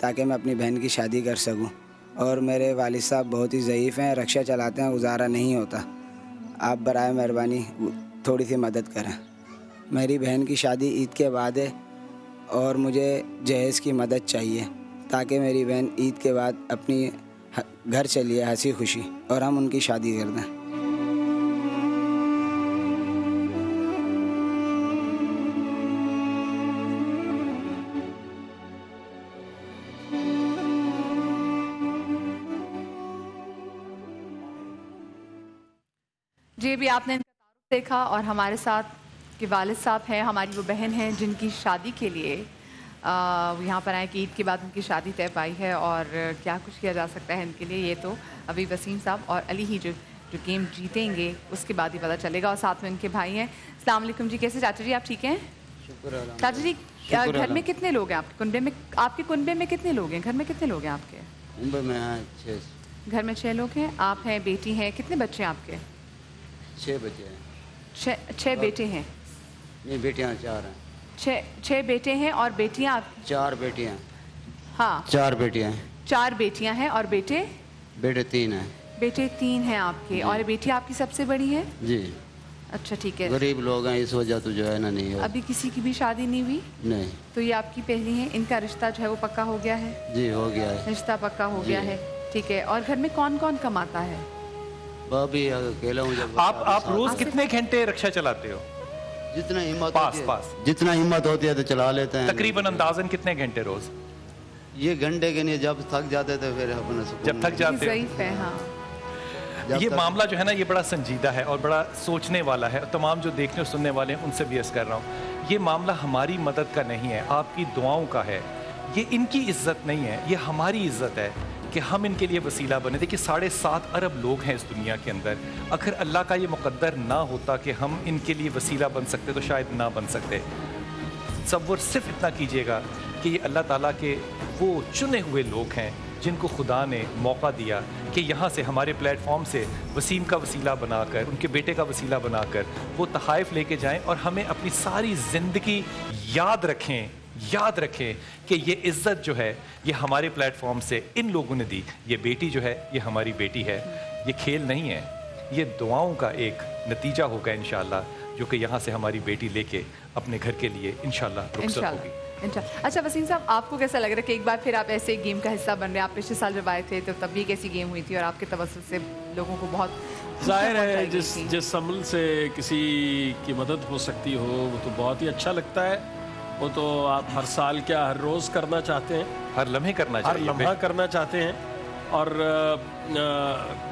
Speaker 11: تاکہ میں اپنی بہن کی شادی کر سکوں. اور میرے والد صاحب بہت ہی ضعیف ہیں, رکشہ چلاتے ہیں, گزارا نہیں ہوتا. آپ برائے مہربانی تھوڑی سی مدد کریں. میری بہن کی شادی عید کے بعد ہے اور مجھے جہیز کی مدد چاہیے تاکہ میری بہن عید کے بعد اپنی گھر چلیے ہنسی خوشی اور ہم ان کی شادی کر دیں.
Speaker 2: جی بھی آپ نے دیکھا اور ہمارے ساتھ کے والد صاحب ہیں, ہماری وہ بہن ہیں جن کی شادی کے لیے یہاں پر آئے کہ عید کے بعد ان کی شادی طے پائی ہے اور کیا کچھ کیا جا سکتا ہے ان کے لیے یہ تو ابھی وسیم صاحب اور علی ہی جو گیم جیتیں گے اس کے بعد ہی پتہ چلے گا. اور ساتھ میں ان کے بھائی ہیں. السلام علیکم جی, کیسے چاچا جی, آپ ٹھیک ہیں؟ چاچا جی گھر میں کتنے لوگ ہیں آپ کے کنبے میں؟ آپ کے کنبے میں کتنے لوگ ہیں؟ گھر میں کتنے لوگ ہیں آپ کے
Speaker 12: کنبے میں؟
Speaker 2: گھر میں 6 لوگ ہیں. آپ ہیں, بیٹی ہیں, کتنے بچے ہیں آپ کے؟
Speaker 12: 6 بچے ہیں.
Speaker 2: 6 بیٹے ہیں؟
Speaker 12: نہیں, بیٹیاں 4 ہیں.
Speaker 2: 6 بیٹے ہیں اور بیٹیاں آپ؟
Speaker 12: 4 بیٹیاں.
Speaker 2: ہاں
Speaker 12: 4 بیٹیاں ہیں.
Speaker 2: 4 بیٹیاں ہیں اور بیٹے
Speaker 12: 3 ہیں.
Speaker 2: بیٹے 3 ہیں آپ کے, اور بیٹی آپ کی سب سے بڑی ہے؟
Speaker 12: جی.
Speaker 2: اچھا ٹھیک ہے.
Speaker 12: غریب لوگ ہیں اس وجہ تو جو ہے نا نہیں.
Speaker 2: ابھی کسی کی بھی شادی نہیں ہوئی؟
Speaker 12: نہیں.
Speaker 2: تو یہ آپ کی پہلی ہے. ان کا رشتہ جو ہے وہ پکا ہو گیا ہے؟
Speaker 12: جی ہو گیا ہے.
Speaker 2: رشتہ پکا ہو گیا ہے, ٹھیک ہے. اور گھر میں کون کون کماتا ہے؟
Speaker 12: بابی اکیلا ہوں. جب
Speaker 3: آپ روز کتنے گھنٹے رکشہ چلاتے ہو؟
Speaker 12: جتنا ہمت ہوتی ہے, جتنا ہمت ہوتی ہے تو چلا لیتے ہیں.
Speaker 3: تقریباً اندازاً کتنے گھنٹے روز؟
Speaker 12: یہ گھنٹے کے نہیں, جب تھک جاتے تھے پھر اپنا
Speaker 3: جب تھک جاتے
Speaker 2: ضعیف ہے. ہاں
Speaker 3: یہ معاملہ جو ہے نا یہ بڑا سنجیدہ ہے اور بڑا سوچنے والا ہے. تمام جو دیکھنے اور سننے والے ہیں ان سے بھی عرض کر رہا ہوں, یہ معاملہ ہماری مدد کا نہیں ہے, آپ کی دعاؤں کا ہے. یہ ان کی عزت نہیں ہے, یہ ہماری عزت ہے کہ ہم ان کے لیے وسیلہ بنے. دیکھیے 7.5 ارب لوگ ہیں اس دنیا کے اندر. اگر اللہ کا یہ مقدر نہ ہوتا کہ ہم ان کے لیے وسیلہ بن سکتے تو شاید نہ بن سکتے. تصور صرف اتنا کیجئے گا کہ یہ اللہ تعالیٰ کے وہ چنے ہوئے لوگ ہیں جن کو خدا نے موقع دیا کہ یہاں سے ہمارے پلیٹ فارم سے وسیم کا وسیلہ بنا کر, ان کے بیٹے کا وسیلہ بنا کر وہ تحائف لے کے جائیں اور ہمیں اپنی ساری زندگی یاد رکھیں کہ یہ عزت جو ہے یہ ہمارے پلیٹ فارم سے ان لوگوں نے دی. یہ بیٹی جو ہے یہ ہماری بیٹی ہے, یہ کھیل نہیں ہے, یہ دعاؤں کا ایک نتیجہ ہوگا انشاءاللہ, جو کہ یہاں سے ہماری بیٹی لے کے اپنے گھر کے لیے انشاءاللہ رخصت ہوگی.
Speaker 2: اچھا وسیم صاحب, آپ کو کیسا لگ رہا ہے کہ ایک بار پھر آپ ایسے ایک گیم کا حصہ بن رہے ہیں؟ آپ پچھلے سال جب آئے تھے تو تب بھی ایک ایسی گیم ہوئی تھی اور آپ کے توسط سے لوگوں کو بہت
Speaker 13: ظاہر ہے جس عمل سے کسی کی مدد ہو سکتی ہو وہ تو بہت ہی اچھا لگتا ہے. وہ تو آپ ہر سال کیا ہر روز کرنا چاہتے ہیں,
Speaker 3: ہر لمحے کرنا چاہتے ہیں,
Speaker 13: ہر لمحہ کرنا چاہتے ہیں. اور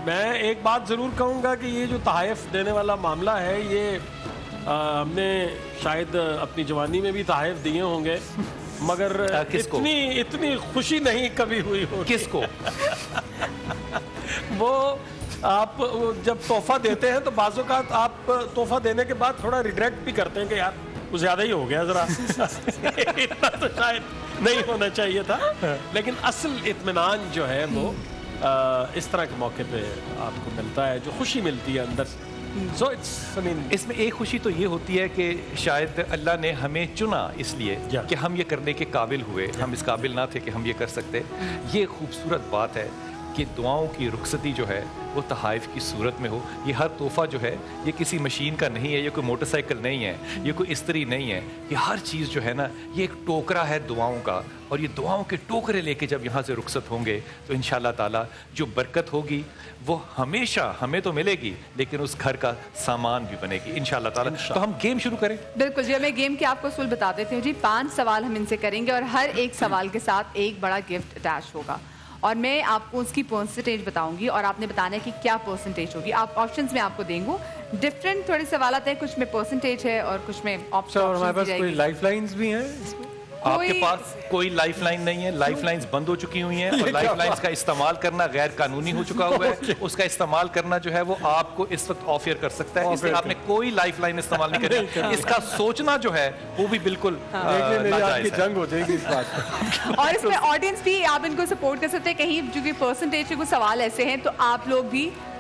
Speaker 13: میں ایک بات ضرور کہوں گا کہ یہ جو تحائف دینے والا معاملہ ہے یہ ہم نے شاید اپنی جوانی میں بھی تحائف دیے ہوں گے مگر اتنی خوشی نہیں کبھی ہوئی ہو.
Speaker 3: کس کو؟
Speaker 13: وہ آپ جب تحفہ دیتے ہیں تو بعض اوقات آپ تحفہ دینے کے بعد تھوڑا ریگریٹ بھی کرتے ہیں کہ یار وہ زیادہ ہی ہو گیا ذرا, اتنا تو شاید نہیں ہونا چاہیے تھا. لیکن اصل اطمینان جو ہے وہ اس طرح کے موقع پہ آپ کو ملتا ہے, جو خوشی ملتی ہے اندر سے.
Speaker 3: اس میں ایک خوشی تو یہ ہوتی ہے کہ شاید اللہ نے ہمیں چنا اس لیے کہ ہم یہ کرنے کے قابل ہوئے. ہم اس قابل نہ تھے کہ ہم یہ کر سکتے. یہ خوبصورت بات ہے کہ دعاؤں کی رخصتی جو ہے وہ تحائف کی صورت میں ہو. یہ ہر تحفہ جو ہے یہ کسی مشین کا نہیں ہے, یہ کوئی موٹر سائیکل نہیں ہے, یہ کوئی استری نہیں ہے. یہ ہر چیز جو ہے نا یہ ایک ٹوکرا ہے دعاؤں کا, اور یہ دعاؤں کے ٹوکرے لے کے جب یہاں سے رخصت ہوں گے تو انشاءاللہ تعالیٰ جو برکت ہوگی وہ ہمیشہ ہمیں تو ملے گی لیکن اس گھر کا سامان بھی بنے گی انشاءاللہ تعالیٰ. تو ہم گیم شروع کریں.
Speaker 2: بالکل جی, ہمیں گیم کے آپ کو اصول بتا دیتے ہیں جی. 5 سوال ہم ان سے کریں گے اور ہر ایک سوال کے ساتھ ایک بڑا گفٹ اٹیچ ہوگا اور میں آپ کو اس کی پرسنٹیج بتاؤں گی اور آپ نے بتانا ہے کہ کیا پرسنٹیج ہوگی. آپ آپشنز میں آپ کو دیں گے, ڈفرینٹ تھوڑے سوالات ہیں, کچھ میں پرسنٹیج ہے اور کچھ میں آپشن.
Speaker 13: اور ہمارے پاس کوئی لائف لائنز بھی ہیں اس میں؟
Speaker 3: آپ کے پاس کوئی لائف لائن نہیں ہے, لائف لائنز بند ہو چکی ہوئی ہیں اور لائف لائنز کا استعمال کرنا غیر قانونی ہو چکا ہوا ہے. اس کا استعمال کرنا جو ہے وہ آپ کو اس وقت آفیئر کر سکتا ہے, اس لیے آپ نے کوئی لائف لائن استعمال نہیں کرنا. اس کا سوچنا جو ہے وہ بھی بالکل
Speaker 13: ناجائز ہے. جنگ ہو جائے گی اس بات.
Speaker 2: اور اس میں آڈینس بھی آپ ان کو سپورٹ کر سکتے ہیں. کہیں جو کہ پرسنٹیج کے کچھ سوال ایسے ہیں تو آپ لوگ بھی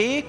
Speaker 3: 1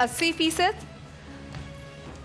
Speaker 2: 80%,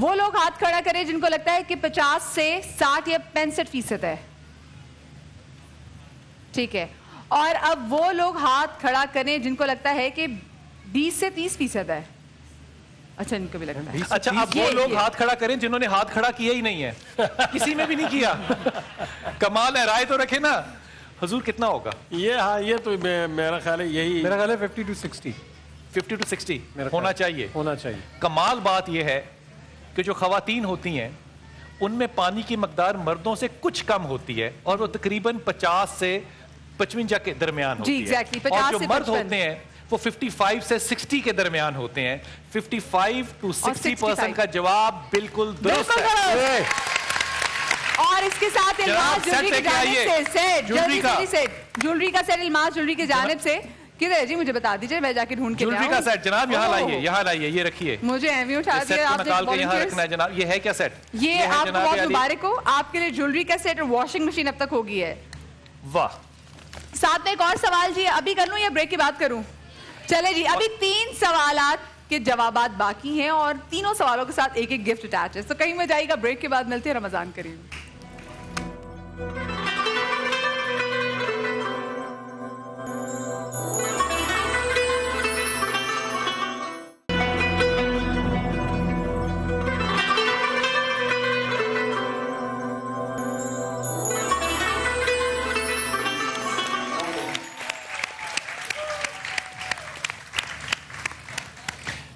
Speaker 2: وہ لوگ ہاتھ کھڑا کریں جن کو لگتا ہے کہ 50 سے 60 یا 65% ہے. ٹھیک ہے. اور اب وہ لوگ ہاتھ کھڑا کریں جن کو لگتا ہے کہ 20 سے 30% ہے. اچھا ان کو بھی لگتا ہے.
Speaker 3: اچھا اب وہ لوگ ہاتھ کھڑا کریں جنہوں نے ہاتھ کھڑا کیا ہی نہیں ہے, کسی میں بھی نہیں کیا. کمال ہے, رائے تو رکھے نا. حضور کتنا ہوگا
Speaker 13: یہ؟ ہاں یہ تو میرا خیال ہے یہی,
Speaker 14: میرا خیال ہے 50 to 60.
Speaker 3: 50 to 60 ہونا چاہیے.
Speaker 14: ہونا چاہیے.
Speaker 3: کمال بات یہ ہے کہ جو خواتین ہوتی ہیں ان میں پانی کی مقدار مردوں سے کچھ کم ہوتی ہے اور وہ تقریباً 50 سے 55 کے درمیان ہوتی ہے. اور جو مرد ہوتے ہیں وہ 55 سے 60 کے درمیان ہوتے ہیں. 55 to 60% کا جواب بالکل درست ہے.
Speaker 2: اور اس کے ساتھ الماس جولری کی جانب سے سیٹ, جولری کا سیٹ الماس جولری کی جانب سے کدھر ہے جی مجھے بتا دیجئے, میں جا کے ڈھونڈ کے لے آؤں.
Speaker 3: جولری کا سیٹ جناب یہاں لائیے, یہاں لائیے, یہ رکھیے.
Speaker 2: مجھے ایویں اٹھا دیا آپ نے,
Speaker 3: نکال کے یہاں رکھنا ہے جناب. یہ ہے کیا سیٹ؟
Speaker 2: یہ آپ کو بہت مبارک ہو, آپ کے لیے جولری کا سیٹ اور واشنگ مشین اب تک ہوگی ہے.
Speaker 3: واہ.
Speaker 2: ساتھ میں ایک اور سوال جی, ابھی کر لوں یا بریک کے بعد کروں؟ چلے جی, ابھی 3 سوالات کے جوابات باقی ہیں اور تینوں سوالوں کے ساتھ ایک ایک گفٹ اٹیچ ہے. تو کہیں میں جائے گا, بریک کے بعد ملتے ہیں. رمضان کریم.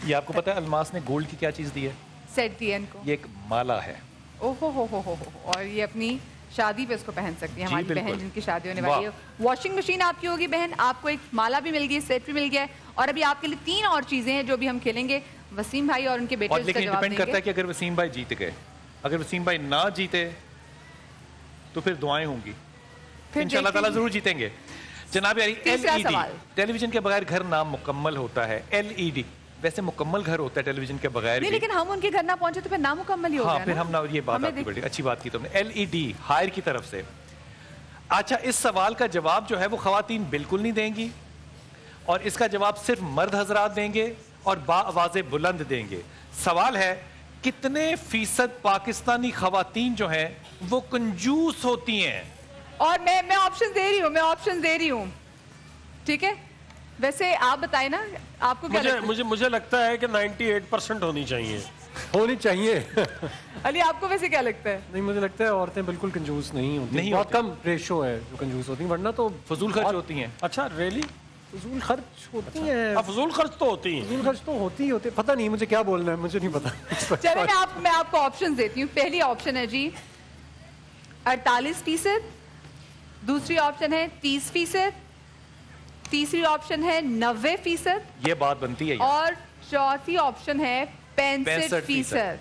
Speaker 3: یہ آپ کو پتا ہے الماس نے گولڈ کی کیا چیز دی ہے؟
Speaker 2: سیٹ دی ان کو.
Speaker 3: یہ ایک مالا ہے.
Speaker 2: اوہ ہو. اور یہ اپنی شادی پہ اس کو پہن سکتی ہیں ہماری بہن جن کی شادی ہونے والی ہے. واشنگ مشین آپ کی ہوگی بہن, آپ کو ایک مالا بھی مل گئی, سیٹ بھی مل گیا ہے. اور ابھی آپ کے لیے 3 اور چیزیں ہیں جو بھی ہم کھیلیں گے. وسیم بھائی اور ان کے بیٹے اس کا جواب دیں گے.
Speaker 3: لیکن ڈیپینڈ کرتا ہے کہ اگر وسیم بھائی جیت گئے, اگر وسیم بھائی نہ جیتے تو پھر دعائیں ہوں گی, انشاءاللہ تعالیٰ ضرور جیتیں گے. جناب LED ٹیلی ویژن کے بغیر گھر نامکمل ہوتا ہے. LED ویسے مکمل گھر ہوتا ہے ٹیلی ویژن کے بغیر بھی,
Speaker 2: لیکن ہم ان کے گھر نہ پہنچے تو پھر نامکمل ہی ہو گیا.
Speaker 3: ہاں پھر ہم یہ بات آپ کی بڑی اچھی بات کی تم نے. LED ہائر کی طرف سے. اچھا اس سوال کا جواب جو ہے وہ خواتین بالکل نہیں دیں گی, اور اس کا جواب صرف مرد حضرات دیں گے اور بآواز بلند دیں گے. سوال ہے کتنے فیصد پاکستانی خواتین جو ہیں وہ کنجوس ہوتی ہیں؟
Speaker 2: اور میں آپشن دے رہی ہوں, ٹھیک ہے. ویسے آپ بتائیں نا, آپ کو کیا لگتا ہے؟
Speaker 13: مجھے لگتا ہے کہ 98% ہونی چاہیے.
Speaker 2: علی آپ کو ویسے کیا لگتا ہے؟
Speaker 14: نہیں مجھے لگتا ہے عورتیں بالکل کنجوس نہیں ہوتی, بہت کم ریشو ہے جو کنجوس ہوتی ہیں, ورنہ تو
Speaker 3: فضول خرچ ہوتی ہیں.
Speaker 13: اچھا ریلی
Speaker 14: فضول خرچ ہوتی ہیں.
Speaker 13: فضول خرچ تو ہوتی ہیں,
Speaker 14: فضول خرچ تو ہوتی پتہ نہیں مجھے کیا بولنا ہے, مجھے نہیں پتا.
Speaker 2: چلے میں آپ کو آپشن دیتی ہوں. پہلی آپشن ہے جی 48%, دوسری آپشن ہے 30%, تیسری آپشن ہے 90%,
Speaker 3: یہ بات بنتی ہے,
Speaker 2: اور چوتھی آپشن ہے 65%.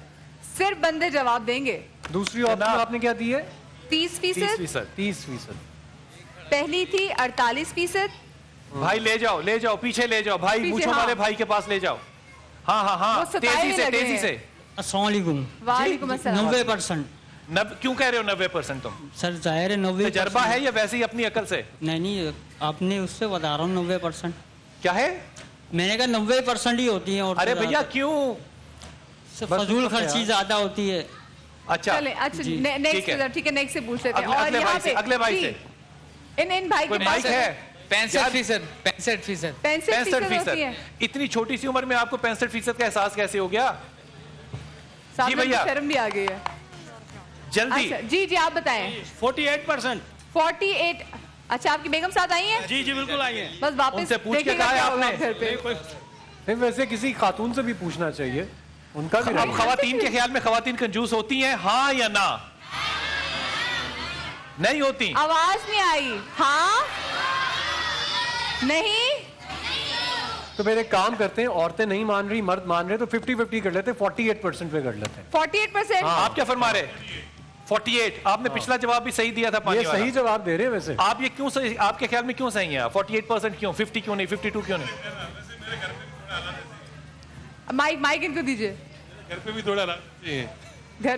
Speaker 2: صرف بندے جواب دیں گے.
Speaker 14: دوسری آپشن آپ نے کیا دی ہے؟
Speaker 2: 30%. پہلی تھی 48%.
Speaker 3: بھائی لے جاؤ پیچھے لے جاؤ بھائی, مونچھوں والے بھائی کے پاس لے جاؤ. ہاں تیزی سے.
Speaker 15: السلام علیکم.
Speaker 2: وعلیکم السلام.
Speaker 15: 90%.
Speaker 3: کیوں کہہ رہے ہو 90% تم؟
Speaker 15: سر ظاہر ہے 90%.
Speaker 3: تجربہ ہے یا ویسے ہی اپنی عقل سے؟
Speaker 15: نہیں آپ نے اس سے بتا رہا ہوں 90%.
Speaker 3: کیا ہے؟
Speaker 15: میں نے کہا 90% ہی ہوتی ہیں.
Speaker 3: ارے بھیا کیوں؟
Speaker 15: فضول خرچی زیادہ ہوتی ہے.
Speaker 3: اچھا
Speaker 2: ٹھیک ہے, نیکسٹ سے پوچھ لیتے ہیں. اور
Speaker 3: اگلے بھائی سے
Speaker 2: ان بھائی کے پاس
Speaker 16: ہے 65%.
Speaker 3: اتنی چھوٹی سی عمر میں آپ کو 65% کا احساس کیسے ہو گیا؟
Speaker 2: جی بھیا شرم بھی آ گئی ہے.
Speaker 3: جلدی
Speaker 2: جی آپ بتائیں.
Speaker 13: 48%.
Speaker 2: 48. اچھا آپ کی بیگم ساتھ آئی ہیں؟
Speaker 13: جی بالکل آئی ہیں.
Speaker 2: بس واپس
Speaker 3: ان سے پوچھ کے کہا ہے آپ نے.
Speaker 14: ویسے کسی خاتون سے بھی پوچھنا چاہیے, ان کا بھی.
Speaker 3: اب خواتین کے خیال میں خواتین کنجوس ہوتی ہیں, ہاں یا نہ؟ نہیں ہوتی.
Speaker 2: آواز نہیں آئی. ہاں نہیں.
Speaker 14: تو میرے کام کرتے ہیں, عورتیں نہیں مان رہی مرد مان رہے, تو 50-50 کر لیتے, 48% پہ کر لیتے ہیں.
Speaker 2: 48%.
Speaker 3: آپ کیا فرما رہے؟ 48. آپ نے پچھلا جواب بھی صحیح دیا تھا.
Speaker 14: یہ صحیح جواب دے رہے ہیں. ویسے
Speaker 3: آپ یہ کیوں صحیح, آپ کے خیال میں کیوں صحیح ہے 48% کیوں, 50 کیوں نہیں, 52 کیوں نہیں؟
Speaker 2: مائک ان کو دیجئے.
Speaker 13: گھر پہ بھی تھوڑا
Speaker 2: گھر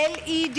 Speaker 2: LED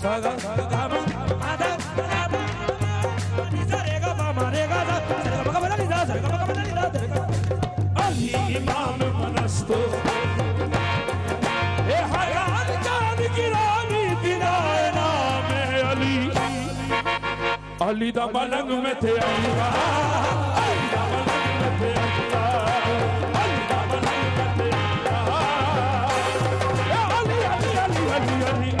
Speaker 4: saga saga ma ada ada ni sarega ma marega da sarega ma ni da sarega ma ni da Ali imam manasto e hayat jaan girani binae naam Ali Ali da malang mein the Ali da malang mein the Ali da malang mein the Ali Ali Ali Ali Ali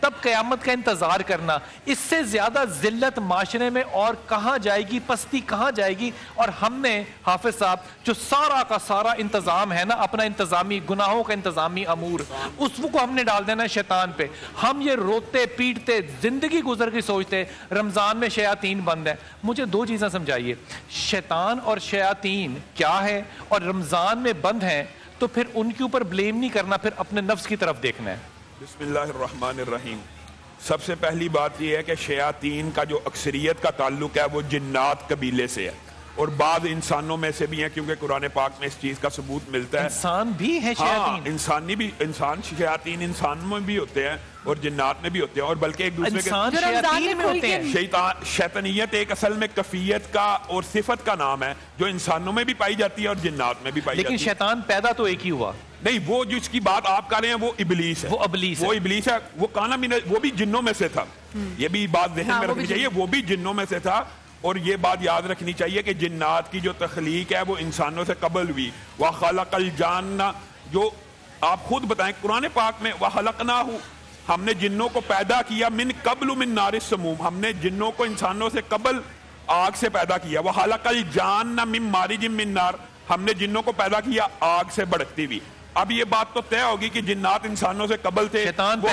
Speaker 3: تب قیامت کا انتظار کرنا، اس سے زیادہ ذلت معاشرے میں اور کہاں جائے گی، پستی کہاں جائے گی؟ اور ہم نے حافظ صاحب جو سارا کا سارا انتظام ہے نا، اپنا انتظامی گناہوں کا انتظامی امور، اس کو ہم نے ڈال دینا ہے شیطان پہ. ہم یہ روتے پیٹتے زندگی گزر کے سوچتے رمضان میں شیاطین بند ہے. مجھے دو چیزیں سمجھائیے، شیطان اور شیاطین کیا ہے، اور رمضان میں بند ہیں تو پھر ان کے اوپر بلیم نہیں کرنا، پھر اپنے نفس کی طرف دیکھنا ہے.
Speaker 17: بسم اللہ الرحمن الرحیم. سب سے پہلی بات یہ ہے کہ شیاطین کا جو اکثریت کا تعلق ہے وہ جنات قبیلے سے ہے، اور بعض انسانوں میں سے بھی ہیں، کیونکہ قرآن پاک میں اس چیز کا ثبوت ملتا ہے.
Speaker 3: انسان بھی ہے شیاطین؟
Speaker 17: انسان شیاطین انسانوں میں بھی ہوتے ہیں اور جنات میں بھی ہوتے ہیں، اور بلکہ ایک دوسرے کے
Speaker 3: شیاطین میں ہوتے ہیں.
Speaker 17: شیطانیت ایک اصل میں کفیت کا اور صفت کا نام ہے جو انسانوں میں بھی پائی جاتی ہے اور جنات میں بھی پائی جاتی ہے.
Speaker 3: لیکن شیطان پیدا تو ایک ہی ہوا.
Speaker 17: نہیں، وہ جس کی بات آپ کر رہے ہیں وہ ابلیس ہے. وہ ابلیس ہے. وہ کانا وہ بھی جنوں میں سے تھا. یہ بھی بات ذہن میں رکھنی چاہیے، وہ بھی جنوں میں سے تھا. اور یہ بات یاد رکھنی چاہیے کہ جنات کی جو تخلیق ہے وہ انسانوں سے قبل ہوئی. وَخَلَقَ الْجَانَّ، جو آپ خود بتائیں قرآن پاک میں وَخَلَقْنَاهُ، ہم نے جنوں کو پیدا کیا من قبل من نار السموم، ہم نے جنوں کو انسانوں سے قبل آگ سے پیدا کیا. وَخَلَقَ الْجَانَّ مِن مَارِجٍ مِن نار، ہم نے جنوں کو پیدا کیا آگ سے بھڑکتی ہوئی. اب یہ بات تو طے ہوگی کہ جنات انسانوں سے قبل تھے.
Speaker 3: شیطان
Speaker 17: وہ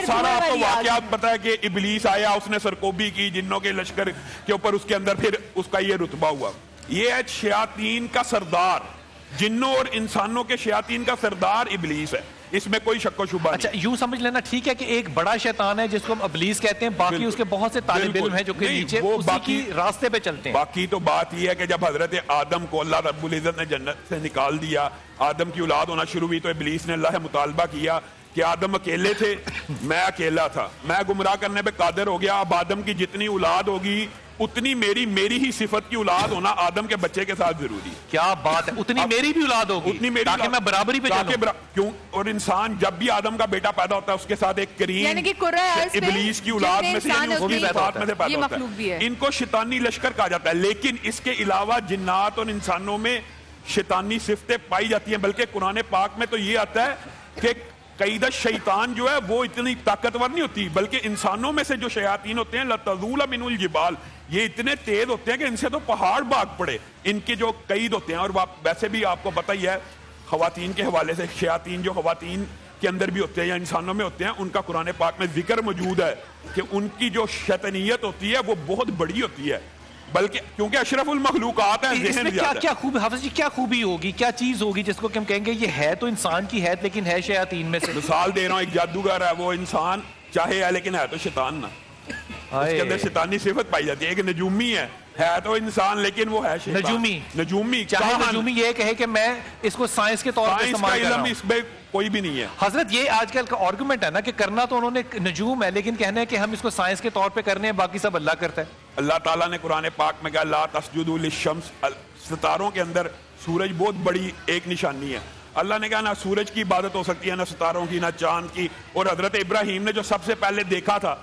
Speaker 17: سارا آپ کو واقعات پتا ہے کہ ابلیس آیا، اس نے سرکوبی کی جنوں کے لشکر کے اوپر، اس کے اندر پھر اس کا یہ رتبہ ہوا. یہ ہے شیاطین کا سردار، جنوں اور انسانوں کے شیاطین کا سردار ابلیس ہے، اس میں کوئی شک و شبہ نہیں.
Speaker 3: اچھا یوں سمجھ لینا ٹھیک ہے کہ ایک بڑا شیطان ہے جس کو ہم ابلیس کہتے ہیں، باقی اس کے بہت سے طالب علم ہیں جو کہ نیچے اسی کی راستے پہ چلتے ہیں.
Speaker 17: باقی تو بات یہ ہے کہ جب حضرت آدم کو اللہ رب العزت نے جنت سے نکال دیا، آدم کی اولاد ہونا شروع ہوئی، تو ابلیس نے اللہ سے مطالبہ کیا کہ آدم اکیلے تھے، میں اکیلا تھا، میں گمراہ کرنے پہ قادر ہو گیا، اب آدم کی جتنی اولاد ہوگی اتنی میری ہی صفت کی اولاد ہونا آدم کے بچے کے ساتھ ضروری.
Speaker 3: کیا بات ہے، اتنی میری بھی اولاد ہوگی، اتنی میری، تاکہ میں برابری پہ چلوں.
Speaker 17: کیوں؟ اور انسان جب بھی آدم کا بیٹا پیدا ہوتا ہے اس کے ساتھ ایک کریم ابلیس کی اولاد میں سے پیدا ہوتا ہے. ان کو شیطانی لشکر کہا جاتا ہے. لیکن اس کے علاوہ جنات اور انسانوں میں شیطانی صفتیں پائی جاتی ہیں، بلکہ قرآن پاک میں تو یہ آتا ہے کہ قیدہ شیطان جو ہے وہ اتنی طاقتور نہیں ہوتی، بلکہ انسانوں میں سے جو شیاطین ہوتے ہیں لَتَزُولَ مِنْهُ الْجِبَالُ، یہ اتنے تیز ہوتے ہیں کہ ان سے تو پہاڑ بھاگ پڑے، ان کے جو قید ہوتے ہیں. اور ویسے بھی آپ کو پتہ ہی ہے خواتین کے حوالے سے، شیاطین جو خواتین کے اندر بھی ہوتے ہیں یا انسانوں میں ہوتے ہیں، ان کا قرآن پاک میں ذکر موجود ہے کہ ان کی جو شیطانیت ہوتی ہے وہ بہت بڑی ہوتی ہے، بلکہ کیونکہ اشرف المخلوقات ہیں.
Speaker 3: اس میں کیا خوبی حافظ جی، کیا خوبی ہوگی، کیا چیز ہوگی جس کو کہ ہم کہیں گے یہ ہے تو انسان کی ہے لیکن ہے شیاطین میں سے؟
Speaker 17: مثال دے رہا ہوں، ایک جادوگر ہے، وہ انسان چاہے ہے لیکن ہے تو شیطان نا، اس کے اندر شیطانی صفت پائی جاتی ہے. ایک نجومی ہے تو انسان لیکن وہ ہے شیطان. نجومی
Speaker 3: چاہے نجومی یہ کہے کہ میں اس کو سائنس کے طور پر استعمال کر رہا ہوں،
Speaker 17: اس میں کوئی بھی نہیں ہے.
Speaker 3: حضرت یہ آج کل کا آرگومنٹ ہے نا کہ کرنا تو انہوں نے نجوم ہے، لیکن کہنا ہے کہ ہم اس کو سائنس کے طور پہ کرنے ہیں، باقی سب اللہ کرتا ہے.
Speaker 17: اللہ تعالیٰ نے قرآن پاک میں کہا لا تسجدوا للشمس، ستاروں کے اندر سورج بہت بڑی ایک نشانی ہے. اللہ نے کہا نہ سورج کی عبادت ہو سکتی ہے، نہ ستاروں کی، نہ چاند کی. اور حضرت ابراہیم نے جو سب سے پہلے دیکھا تھا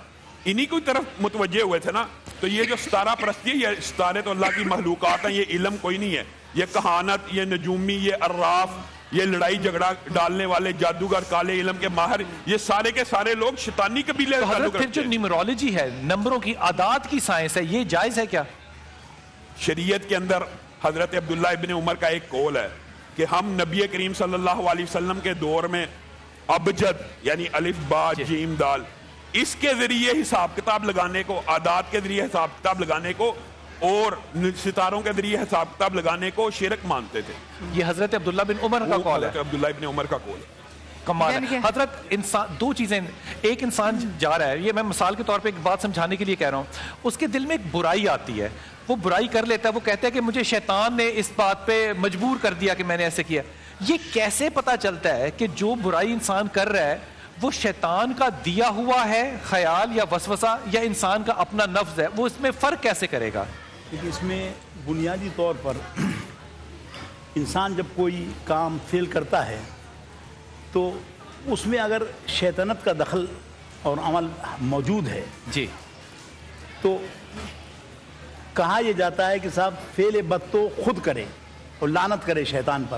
Speaker 17: انہی کی طرف متوجہ ہوئے تھے نا. تو یہ جو ستارہ پرستی ہے، یہ ستارے تو اللہ کی مخلوقات ہیں، یہ علم کوئی نہیں ہے. یہ کہانت، یہ نجومی، یہ عراف، یہ لڑائی جھگڑا ڈالنے والے جادوگر، کالے علم کے ماہر، یہ سارے کے سارے لوگ شیطانی قبیلے.
Speaker 3: پھر جو نیمرولوجی ہے، نمبروں کی اعداد کی سائنس ہے، یہ جائز ہے کیا؟
Speaker 17: شریعت کے اندر حضرت عبداللہ ابن عمر کا ایک قول ہے کہ ہم نبی کریم صلی اللہ علیہ وسلم کے دور میں ابجد یعنی الف با جیم دال، اس کے ذریعے حساب کتاب لگانے کو، اعداد کے ذریعے حساب کتاب لگانے کو اور ستاروں کے ذریعے حساب کتاب لگانے کو شرک مانتے تھے.
Speaker 3: یہ حضرت عبداللہ بن عمر کا قول ہے.
Speaker 17: عبداللہ ابن عمر کا قول ہے.
Speaker 3: کمال ہے حضرت. انسان دو چیزیں، ایک انسان جا رہا ہے، یہ میں مثال کے طور پہ ایک بات سمجھانے کے لیے کہہ رہا ہوں، اس کے دل میں ایک برائی آتی ہے، وہ برائی کر لیتا ہے، وہ کہتا ہے کہ مجھے شیطان نے اس بات پہ مجبور کر دیا کہ میں نے ایسے کیا. یہ کیسے پتا چلتا ہے کہ جو برائی انسان کر رہا ہے وہ شیطان کا دیا ہوا ہے خیال یا وسوسہ یا انسان کا اپنا نفس ہے؟ وہ اس میں فرق کیسے کرے گا؟
Speaker 18: کیونکہ اس میں بنیادی طور پر انسان جب کوئی کام فیل کرتا ہے تو اس میں اگر شیطنت کا دخل اور عمل موجود ہے
Speaker 3: جی
Speaker 18: تو کہا یہ جاتا ہے کہ صاحب فعل بد تو خود کرے اور لعنت کرے شیطان پر.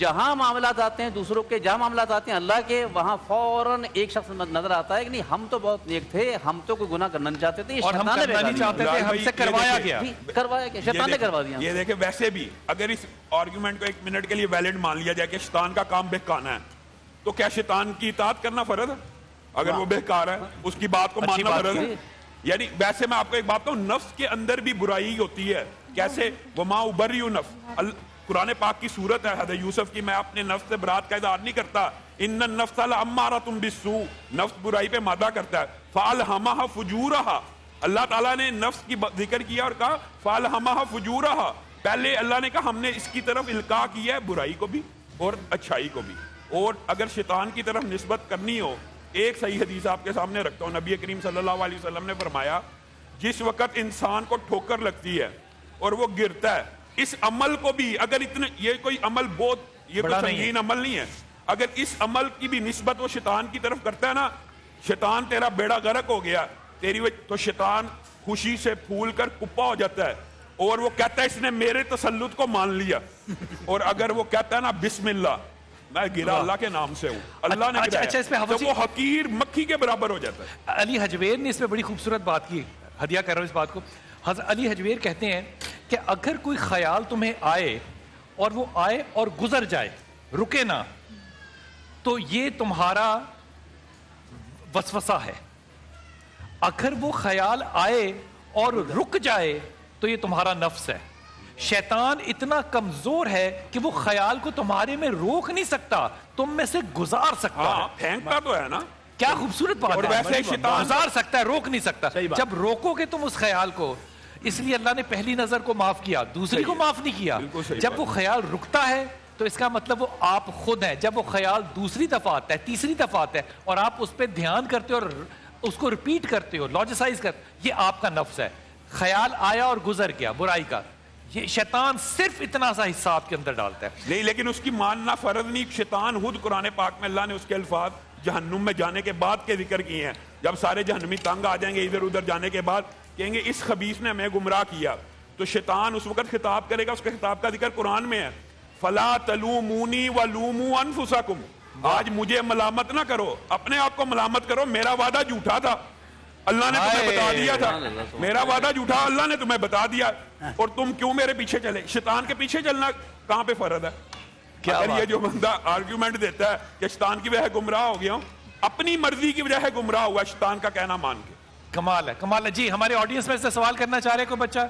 Speaker 16: جہاں معاملات آتے ہیں دوسروں کے، جہاں معاملات آتے ہیں اللہ کے، وہاں فوراً ایک شخص نظر آتا ہے کہ نہیں ہم تو بہت نیک تھے، ہم تو کوئی گناہ کرنا نہیں چاہتے تھے، یہ شیطان نے
Speaker 3: کرنا نہیں چاہتے تھے، ہم سے کروایا گیا،
Speaker 16: کروایا گیا، شیطان نے کروا دیا۔
Speaker 17: یہ دیکھیں ویسے بھی اگر اس آرگیومنٹ کو 1 منٹ کے لیے ویلڈ مان لیا جائے کہ شیطان کا کام بہکانا ہے، تو کیا شیطان کی اطاعت کرنا فرض ہے؟ اگر وہ بہکار ہے اس کی بات کو ماننا فرض ہے؟ یعنی ویسے میں آپ کو ایک بات کہوں، نفس کے اندر بھی برائی ہوتی ہے، کیسے؟ وَمَا أُبَرِّئُ نَفْسِ، قرآن پاک کی صورت ہے حضرت یوسف کی، میں اپنے نفس سے برات کا اظہار نہیں کرتا، ان النفس لامارۃ بالسوء، نفس برائی پہ مادہ کرتا ہے، فالہمہا فجورہا، اللہ تعالیٰ نے نفس کی ذکر کیا اور کہا فالہمہا فجورہا، پہلے اللہ نے کہا ہم نے اس کی طرف القاء کیا ہے برائی کو بھی اور اچھائی کو بھی۔ اور اگر شیطان کی طرف نسبت کرنی ہو، ایک صحیح حدیث آپ کے سامنے رکھتا ہوں، نبی کریم صلی اللہ علیہ وسلم نے فرمایا جس وقت انسان کو ٹھوکر لگتی ہے اور وہ گرتا ہے، اس عمل کو بھی اگر اتنے، یہ کوئی عمل بہت، یہ کوئی سنگین عمل نہیں ہے، اگر اس عمل کی بھی نسبت وہ شیطان کی طرف کرتا ہے نا، شیطان تیرا بیڑا غرق ہو گیا تیری وجہ، تو شیطان خوشی سے پھول کر کپا ہو جاتا ہے اور وہ کہتا ہے اس نے میرے تسلط کو مان لیا، اور اگر وہ کہتا ہے نا بسم اللہ میں گرا اللہ کے نام سے ہوں، اللہ نے گرایا، تو وہ حقیر مکھی کے برابر ہو جاتا ہے۔
Speaker 3: علی حجویر نے اس پہ بڑی خوبصورت بات کی، ہدیہ کر رہا ہوں اس بات کو۔ حضرت علی حجویر کہتے ہیں کہ اگر کوئی خیال تمہیں آئے اور وہ آئے اور گزر جائے، رکے نہ، تو یہ تمہارا وسوسہ ہے، اگر وہ خیال آئے اور رک جائے تو یہ تمہارا نفس ہے۔ شیطان اتنا کمزور ہے کہ وہ خیال کو تمہارے میں روک نہیں سکتا، تم میں سے گزار سکتا ہے،
Speaker 17: پھینکتا تو ہے نا،
Speaker 3: کیا خوبصورت بات
Speaker 17: اور
Speaker 3: ہے،
Speaker 17: ویسے شیطان
Speaker 3: گزار سکتا ہے، روک نہیں سکتا۔ جب روکو گے تم اس خیال کو، اس لیے اللہ نے پہلی نظر کو معاف کیا، دوسری کو معاف نہیں کیا۔ جب وہ خیال رکتا ہے تو اس کا مطلب وہ آپ خود ہیں، جب وہ خیال دوسری دفعہ آتا ہے، تیسری دفعہ آتا ہے اور آپ اس پہ دھیان کرتے ہو اور اس کو ریپیٹ کرتے ہو، لاجسائز کرتے، یہ آپ کا نفس ہے۔ خیال آیا اور گزر گیا برائی کا، یہ شیطان صرف اتنا سا حصہ آپ کے اندر ڈالتا ہے۔
Speaker 17: نہیں، لیکن اس کی ماننا فرض نہیں۔ شیطان خود قرآن پاک میں اللہ نے اس کے الفاظ جہنم میں جانے کے بعد کے ذکر کیے ہیں، جب سارے جہنمی تنگ آ جائیں گے ادھر ادھر جانے کے بعد، کہیں گے اس خبیث نے ہمیں گمراہ کیا، تو شیطان اس وقت خطاب کرے گا، اس کے خطاب کا ذکر قرآن میں ہے، فلا تلومونی ولوموا انفسکم، آج مجھے ملامت نہ کرو، اپنے آپ کو ملامت کرو، میرا وعدہ جھوٹا تھا، اللہ نے تمہیں بتا دیا تھا، میرا وعدہ جھوٹا، اللہ نے تمہیں بتا دیا، اور تم کیوں میرے پیچھے چلے؟ شیطان کے پیچھے چلنا کہاں پہ فرض ہے؟ اگر یہ جو بندہ آرگیومنٹ دیتا ہے کہ شیطان کی وجہ گمراہ ہو گیا ہوں، اپنی مرضی کی وجہ ہے گمراہ ہوا، شیطان کا کہنا مان کے۔
Speaker 3: کمال ہے، کمال ہے۔ جی ہمارے آڈینس میں سے سوال کرنا چاہ رہے کوئی بچہ؟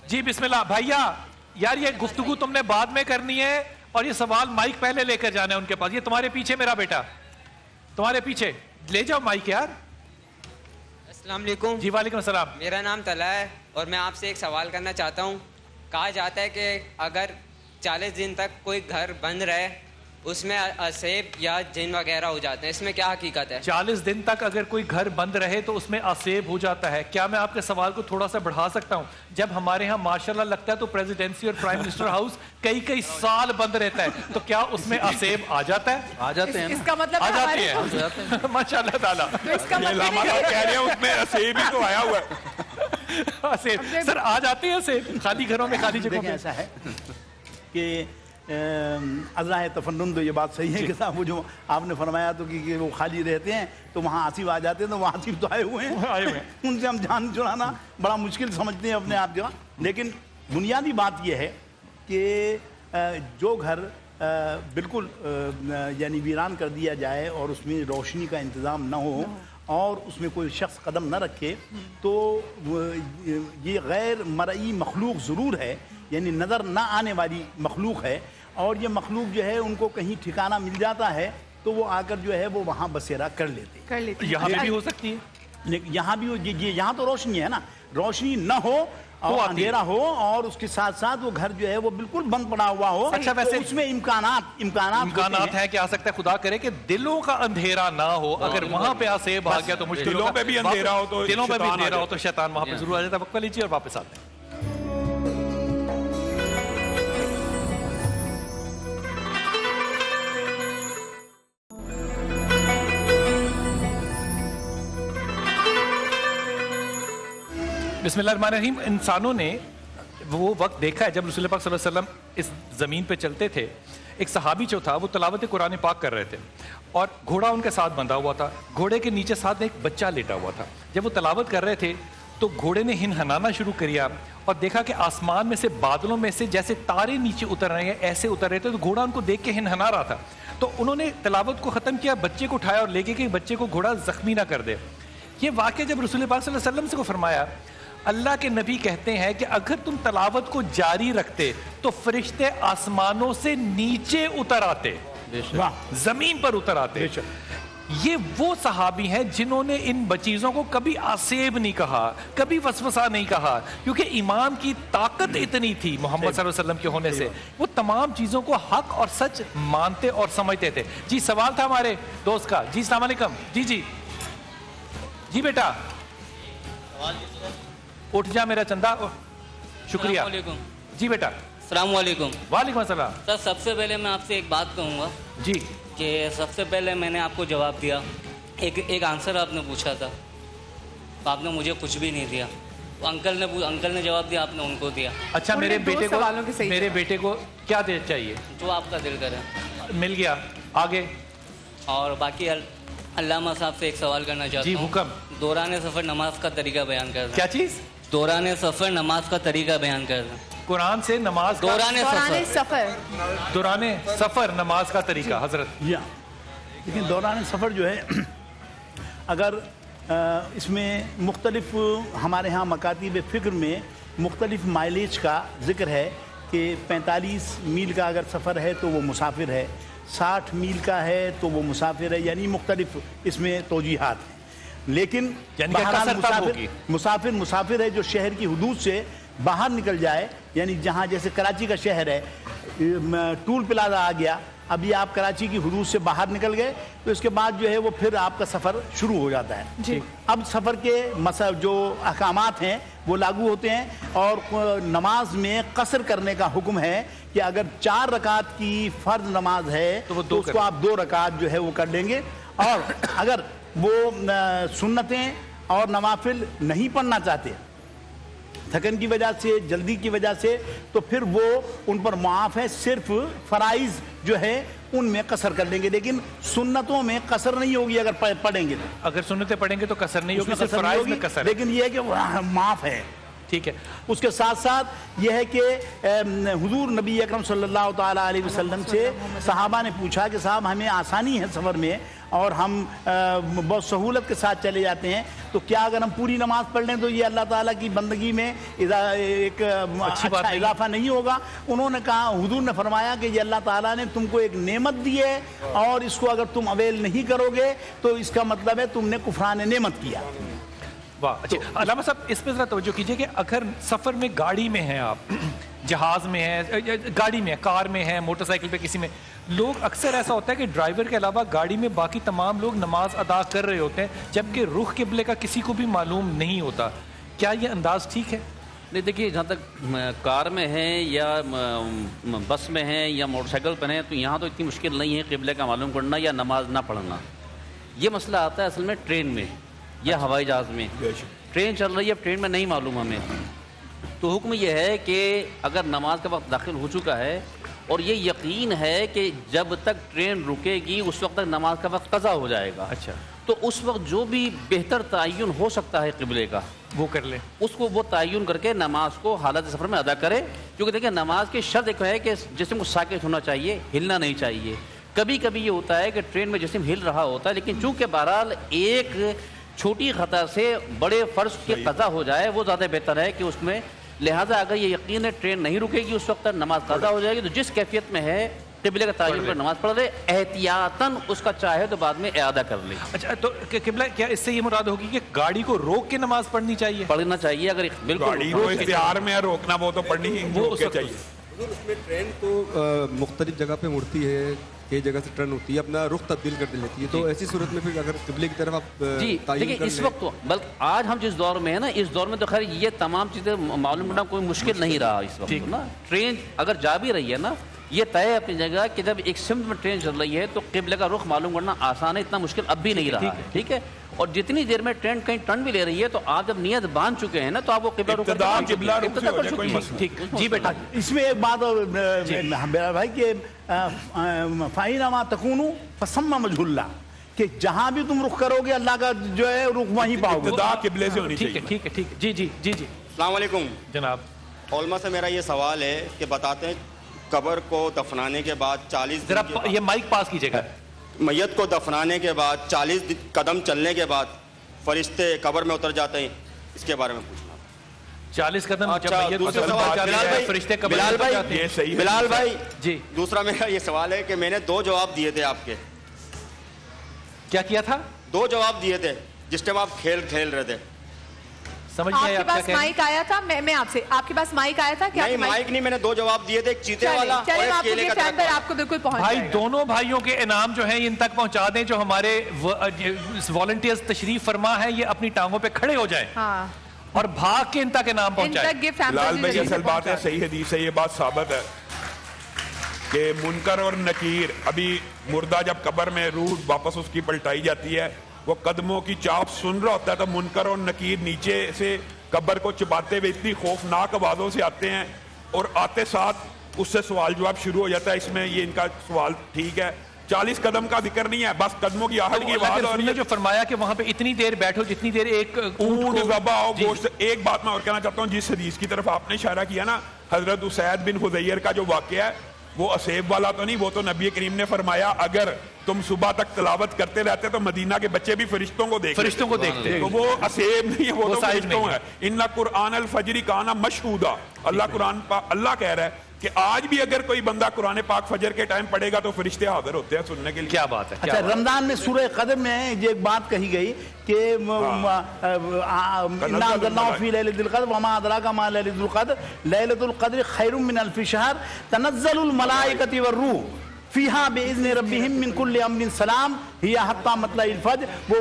Speaker 3: جی بسم اللہ۔ بھائیا یار یہ گفتگو تم نے بعد میں کرنی ہے اور یہ سوال مائک پہلے لے کر جانا ہے ان کے پاس، یہ تمہارے پیچھے میرا بیٹا، تمہارے پیچھے لے جاؤ مائک یار۔
Speaker 19: السلام علیکم۔
Speaker 3: جی وعلیکم السلام۔
Speaker 19: میرا نام طلحہ ہے اور میں آپ سے ایک سوال کرنا چاہتا ہوں۔ کہا جاتا ہے کہ اگر 40 دن تک کوئی گھر بند رہے اس میں اسیب یا جن وغیرہ ہو جاتے ہیں، اس میں کیا حقیقت ہے؟
Speaker 3: 40 دن تک اگر کوئی گھر بند رہے تو اس میں اسیب ہو جاتا ہے۔ کیا میں آپ کے سوال کو تھوڑا سا بڑھا سکتا ہوں؟ جب ہمارے ہاں ماشاءاللہ لگتا ہے تو پریزیڈنسی اور پرائم منسٹر ہاؤس کئی سال بند رہتا ہے، تو کیا اس میں اسیب آ جاتا ہے؟
Speaker 16: آ جاتے ہیں،
Speaker 2: اس کا مطلب
Speaker 3: آ جاتے ہیں ماشاءاللہ تعالیٰ۔
Speaker 17: کہہ رہے ہیں اس میں اسیب ہی تو آیا ہوا ہے۔
Speaker 3: اسیب سر آ جاتے ہیں، اسیب خالی گھروں میں، خالی جگہوں
Speaker 18: میں۔ ایسا ہے کہ اللہ تفنن تو یہ بات صحیح ہے کہ صاحب وہ جو آپ نے فرمایا تو کہ وہ خالی رہتے ہیں تو وہاں آصف آ جاتے ہیں، تو وہاں آصف تو آئے ہوئے ہیں، ان سے ہم جان چھڑانا بڑا مشکل سمجھتے ہیں اپنے آپ کا۔ لیکن بنیادی بات یہ ہے کہ جو گھر بالکل یعنی ویران کر دیا جائے اور اس میں روشنی کا انتظام نہ ہو اور اس میں کوئی شخص قدم نہ رکھے، تو یہ غیر مرئی مخلوق ضرور ہے، یعنی نظر نہ آنے والی مخلوق ہے، اور یہ مخلوق جو ہے ان کو کہیں ٹھکانہ مل جاتا ہے تو وہ آ کر جو ہے وہ وہاں بسیرا کر لیتے ہیں۔
Speaker 3: یہاں بھی ہو سکتی ہے،
Speaker 18: یہاں بھی یہاں تو روشنی ہے نا، روشنی نہ ہو اور اندھیرا ہو اور اس کے ساتھ ساتھ وہ گھر جو ہے وہ بالکل بند پڑا ہوا ہو،
Speaker 3: اچھا ویسے
Speaker 18: اس میں امکانات
Speaker 3: ہیں کہ آ سکتا ہے، خدا کرے کہ دلوں کا اندھیرا نہ ہو، اگر وہاں پہ اسیب آ گیا تو مشکل،
Speaker 17: دلوں پہ بھی اندھیرا ہو تو
Speaker 3: دلوں پہ بھی اندھیرا ہو تو شیطان وہاں پہ ضرور آ جاتا ہے۔ وقفہ لیجیے اور واپس آتے ہیں۔ بسم اللہ الرحمن الرحیم۔ انسانوں نے وہ وقت دیکھا ہے جب رسول پاک صلی اللہ علیہ وسلم اس زمین پہ چلتے تھے. ایک صحابی جو تھا وہ تلاوت قرآن پاک کر رہے تھے اور گھوڑا ان کے ساتھ بندھا ہوا تھا. گھوڑے کے نیچے ساتھ ایک بچہ لیٹا ہوا تھا. جب وہ تلاوت کر رہے تھے تو گھوڑے نے ہنہنانا شروع کیا اور دیکھا کہ آسمان میں سے بادلوں میں سے جیسے تارے نیچے اتر رہے ہیں ایسے اتر رہے تھے. تو گھوڑا ان کو دیکھ کے ہنہنا رہا تھا. تو انہوں نے تلاوت کو ختم کیا, بچے کو اٹھایا اور لے کے کہ بچے کو گھوڑا زخمی نہ کر دے. یہ واقعہ جب رسول پاک صلی اللہ علیہ وسلم سے کو فرمایا, اللہ کے نبی کہتے ہیں کہ اگر تم تلاوت کو جاری رکھتے تو فرشتے آسمانوں سے نیچے اتر آتے, زمین پر اتر آتے. یہ وہ صحابی ہیں جنہوں نے ان چیزوں کو کبھی آسیب نہیں کہا, کبھی وسوسہ نہیں کہا, کیونکہ ایمان کی طاقت اتنی تھی محمد صلی اللہ علیہ وسلم کے ہونے سے. وہ تمام چیزوں کو حق اور سچ مانتے اور سمجھتے تھے. جی سوال تھا ہمارے دوست کا. جی السلام علیکم. جی جی جی بیٹا اٹھ جا میرا چندہ. شکریہ. جی بیٹا.
Speaker 15: السلام علیکم.
Speaker 3: وعلیکم السلام.
Speaker 15: سر سب سے پہلے میں آپ سے ایک بات کہوں گا.
Speaker 3: جی.
Speaker 15: کہ سب سے پہلے میں نے آپ کو جواب دیا, ایک آنسر آپ نے پوچھا تھا تو آپ نے مجھے کچھ بھی نہیں دیا. انکل نے جواب دیا, آپ نے ان کو دیا.
Speaker 3: اچھا میرے بیٹے کو کیا دے چاہیے؟
Speaker 15: جو آپ کا دل کرے.
Speaker 3: مل گیا. آگے.
Speaker 15: اور باقی علامہ صاحب سے ایک سوال کرنا چاہتا ہوں.
Speaker 3: جی حکم.
Speaker 15: دوران سفر نماز کا طریقہ بیان کر دیں.
Speaker 3: کیا چیز؟
Speaker 15: دوران سفر نماز کا طریقہ بیان کر دیں.
Speaker 3: قرآن سے نماز دوران سفر نماز کا طریقہ. حضرت
Speaker 18: لیکن دوران سفر جو ہے اگر اس میں مختلف ہمارے ہاں مکاتب فکر میں مختلف مائلیج کا ذکر ہے کہ 45 میل کا اگر سفر ہے تو وہ مسافر ہے, 60 میل کا ہے تو وہ مسافر ہے, یعنی مختلف اس میں توجیحات ہیں. لیکن مسافر ہے جو شہر کی حدود سے باہر نکل جائے, یعنی جہاں جیسے کراچی کا شہر ہے, ٹول پلازا آ گیا, ابھی آپ کراچی کی حدود سے باہر نکل گئے تو اس کے بعد جو ہے وہ پھر آپ کا سفر شروع ہو جاتا ہے.
Speaker 2: جی.
Speaker 18: اب سفر کے جو احکامات ہیں وہ لاگو ہوتے ہیں اور نماز میں قصر کرنے کا حکم ہے کہ اگر 4 رکعت کی فرض نماز ہے تو اس کو آپ 2 رکعت جو ہے وہ کر لیں گے. اور اگر وہ سنتیں اور نوافل نہیں پڑھنا چاہتے تھکن کی وجہ سے, جلدی کی وجہ سے, تو پھر وہ ان پر معاف ہے. صرف فرائض جو ہے ان میں قصر کر لیں گے, لیکن سنتوں میں قصر نہیں ہوگی اگر پڑھیں گے.
Speaker 3: اگر سنتیں پڑھیں گے تو قصر نہیں ہوگی, صرف فرائض میں قصر ہے.
Speaker 18: لیکن یہ ہے کہ معاف ہے.
Speaker 3: ٹھیک ہے.
Speaker 18: اس کے ساتھ ساتھ یہ ہے کہ حضور نبی اکرم صلی اللہ تعالیٰ علیہ وسلم سے صحابہ نے پوچھا کہ صاحب ہمیں آسانی ہے سفر میں اور ہم بہت سہولت کے ساتھ چلے جاتے ہیں, تو کیا اگر ہم پوری نماز پڑھ لیں تو یہ اللہ تعالیٰ کی بندگی میں ایک اچھا اضافہ نہیں ہوگا؟ انہوں نے کہا, حضور نے فرمایا کہ یہ اللہ تعالیٰ نے تم کو ایک نعمت دی ہے اور اس کو اگر تم اویل نہیں کرو گے تو اس کا مطلب ہے تم نے کفران نعمت کیا.
Speaker 3: واہ. اچھا علامہ صاحب اس پہ ذرا توجہ کیجئے کہ اگر سفر میں گاڑی میں ہیں, آپ جہاز میں ہیں, گاڑی میں, کار میں ہیں, موٹر سائیکل پہ کسی میں, لوگ اکثر ایسا ہوتا ہے کہ ڈرائیور کے علاوہ گاڑی میں باقی تمام لوگ نماز ادا کر رہے ہوتے ہیں جبکہ رخ قبلے کا کسی کو بھی معلوم نہیں ہوتا. کیا یہ انداز ٹھیک ہے؟
Speaker 16: نہیں دیکھیے, جہاں تک کار میں ہیں یا بس میں ہیں یا موٹر سائیکل پہ ہیں تو یہاں تو اتنی مشکل نہیں ہے قبلے کا معلوم کرنا یا نماز نہ پڑھنا. یہ مسئلہ آتا ہے اصل میں ٹرین میں یا ہوائی جہاز میں. ٹرین چل رہی ہے, اب ٹرین میں نہیں معلوم ہمیں, تو حکم یہ ہے کہ اگر نماز کا وقت داخل ہو چکا ہے اور یہ یقین ہے کہ جب تک ٹرین رکے گی اس وقت تک نماز کا وقت قضا ہو جائے گا,
Speaker 3: اچھا,
Speaker 16: تو اس وقت جو بھی بہتر تعین ہو سکتا ہے قبلے کا
Speaker 3: وہ کر لے,
Speaker 16: اس کو وہ تعین کر کے نماز کو حالت سفر میں ادا کرے. کیونکہ دیکھیں نماز کی شرط ایک ہے کہ جسم کو ساکت ہونا چاہیے, ہلنا نہیں چاہیے. کبھی کبھی یہ ہوتا ہے کہ ٹرین میں جسم ہل رہا ہوتا ہے, لیکن چونکہ بہرحال ایک چھوٹی خطا سے بڑے فرض کی قضا ہو جائے وہ زیادہ بہتر ہے کہ اس میں, لہٰذا اگر یہ یقین ہے ٹرین نہیں رکے گی اس وقت نماز قضا ہو جائے گی, تو جس کیفیت میں ہے قبلے کا تعین پر نماز پڑھ لے, احتیاطاً اس کا چاہے تو بعد میں اعادہ کر لے.
Speaker 3: اچھا, تو قبلہ کیا اس سے یہ مراد ہوگی کہ گاڑی کو روک کے نماز پڑھنی چاہیے؟
Speaker 16: پڑھنا چاہیے. اگر بالکل
Speaker 17: گاڑی کو اختیار میں روکنا وہ تو پڑھنی چاہیے.
Speaker 20: اس میں ٹرین تو مختلف جگہ پہ مڑتی ہے, کئی جگہ سے ٹرن ہوتی ہے, اپنا رخ تبدیل کر لیتی ہے, تو ایسی صورت میں پھر اگر قبلے کی طرف آپ
Speaker 16: جی دیکھیں اس وقت تو, بلکہ آج ہم جس دور میں ہیں نا, اس دور میں تو خیر یہ تمام چیزیں معلوم کرنا کوئی مشکل نہیں رہا اس وقت نا. ٹرین اگر جا بھی رہی ہے نا یہ طے ہے اپنی جگہ کہ جب ایک سمت میں ٹرین چل رہی ہے تو قبلے کا رخ معلوم کرنا آسان ہے، اتنا مشکل اب بھی نہیں رہا ہے، ٹھیک ہے؟ اور جتنی دیر میں ٹرین کہیں ٹرن بھی لے رہی ہے تو آپ جب نیت باندھ چکے ہیں نا تو آپ وہ قبلہ رخ کر چکے ہیں. ٹھیک جی بیٹا.
Speaker 18: اس میں ایک بات اور میرا بھائی کہ فَإِنَمَا تَكُونُوا فَثَمَّ وَجْهُ اللَّهِ کہ جہاں بھی تم رخ کرو گے اللہ کا جو ہے رخ وہیں پاؤ گے.
Speaker 17: ابتدا قبلے سے ہونی چاہیے.
Speaker 3: ٹھیک ہے ٹھیک ہے جی جی جی جی.
Speaker 1: السلام علیکم
Speaker 3: جناب.
Speaker 1: علماء سے میرا یہ سوال ہے کہ بتاتے ہیں قبر کو دفنانے کے بعد 40
Speaker 3: ذرا یہ مائک پاس کیجیے گا.
Speaker 1: میت کو دفنانے کے بعد 40 قدم چلنے کے بعد فرشتے قبر میں اتر جاتے ہیں، اس کے بارے میں پوچھنا.
Speaker 3: 40 قدم جب میت کو دفن جاتے ہیں فرشتے قبر میں اتر جاتے ہیں.
Speaker 1: بلال بھائی
Speaker 3: جی
Speaker 1: دوسرا میرا یہ سوال ہے کہ میں نے 2 جواب دیے تھے آپ کے.
Speaker 3: کیا کیا تھا؟
Speaker 1: 2 جواب دیے تھے جس ٹائم آپ کھیل رہے تھے.
Speaker 2: آپ کے پاس مائک آیا تھا؟ میں آپ سے آپ کے پاس مائک آیا تھا کیا؟
Speaker 1: نہیں مائک نہیں، میں نے 2 جواب دیے تھے، ایک چیتے والا اور ایک کیلے کا درخت.
Speaker 2: آپ کو بالکل پہنچ
Speaker 3: بھائی دونوں بھائیوں کے انعام جو ہیں ان تک پہنچا دیں جو ہمارے والنٹیئرز تشریف فرما ہیں، یہ اپنی ٹانگوں پہ کھڑے ہو جائیں اور بھاگ کے ان تک انعام پہنچائیں.
Speaker 17: بلال بھائی اصل بات ہے، صحیح حدیث سے یہ بات ثابت ہے کہ منکر اور نکیر، ابھی مردہ جب قبر میں روح واپس اس کی پلٹائی جاتی ہے وہ قدموں کی چاپ سن رہا ہوتا ہے تو منکر اور نکیر نیچے سے قبر کو چباتے ہوئے اتنی خوفناک آوازوں سے آتے ہیں اور آتے ساتھ اس سے سوال جواب شروع ہو جاتا ہے. اس میں یہ ان کا سوال ٹھیک ہے، 40 قدم کا ذکر نہیں ہے، بس قدموں کی آہٹ کی آواز. اور
Speaker 3: جو فرمایا کہ وہاں پہ اتنی دیر بیٹھو جتنی دیر ایک
Speaker 17: اونٹ ذبح ہو گوشت. ایک بات میں اور کہنا چاہتا ہوں، جس حدیث کی طرف آپ نے اشارہ کیا نا، حضرت اسید بن حذیر کا جو واقعہ ہے وہ اسیب والا تو نہیں، وہ تو نبی کریم نے فرمایا اگر تم صبح تک تلاوت کرتے رہتے تو مدینہ کے بچے بھی فرشتوں کو دیکھتے. تو وہ اسیب نہیں ہے، وہ تو فرشتوں ہے. ان قرآن الفجر کانا مشہودا. اللہ کہہ رہا ہے کہ آج بھی اگر کوئی بندہ قرآن پاک فجر کے ٹائم پڑھے گا تو فرشتے حاضر ہوتے ہیں سننے کے لیے.
Speaker 3: کیا بات ہے.
Speaker 18: اچھا رمضان میں سورہ قدر میں یہ ایک بات کہی گئی کہ انا انزلناه فی لیلۃ القدر وما ادراک ما لیلۃ القدر لیلۃ القدر خیر من الف شہر تنزل الملائکۃ والروح فیہا باذن ربہم من کل امر سلام ہی حتی مطلع الفجر. وہ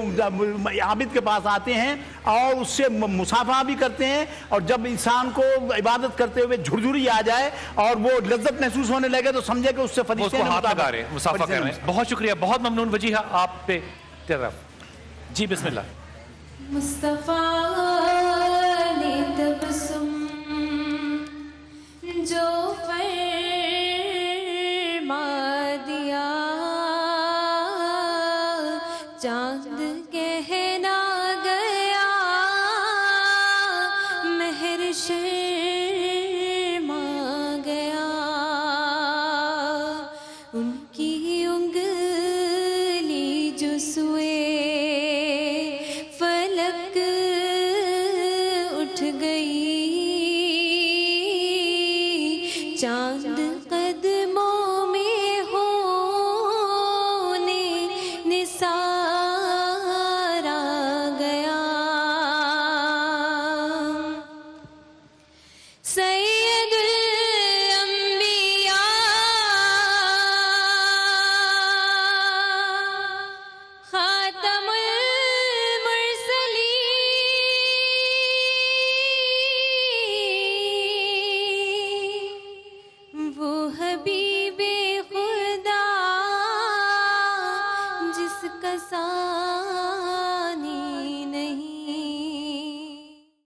Speaker 18: عابد کے پاس آتے ہیں اور اس سے مصافحہ بھی کرتے ہیں، اور جب انسان کو عبادت کرتے ہوئے جھرجھری آ جائے اور وہ لذت محسوس ہونے لگے تو سمجھے کہ اس سے فرشتے نے
Speaker 3: مصافحہ کر رہے ہیں. بہت شکریہ، بہت ممنون وجیہہ آپ پہ طرف. جی بسم اللہ.
Speaker 6: مصطفیٰ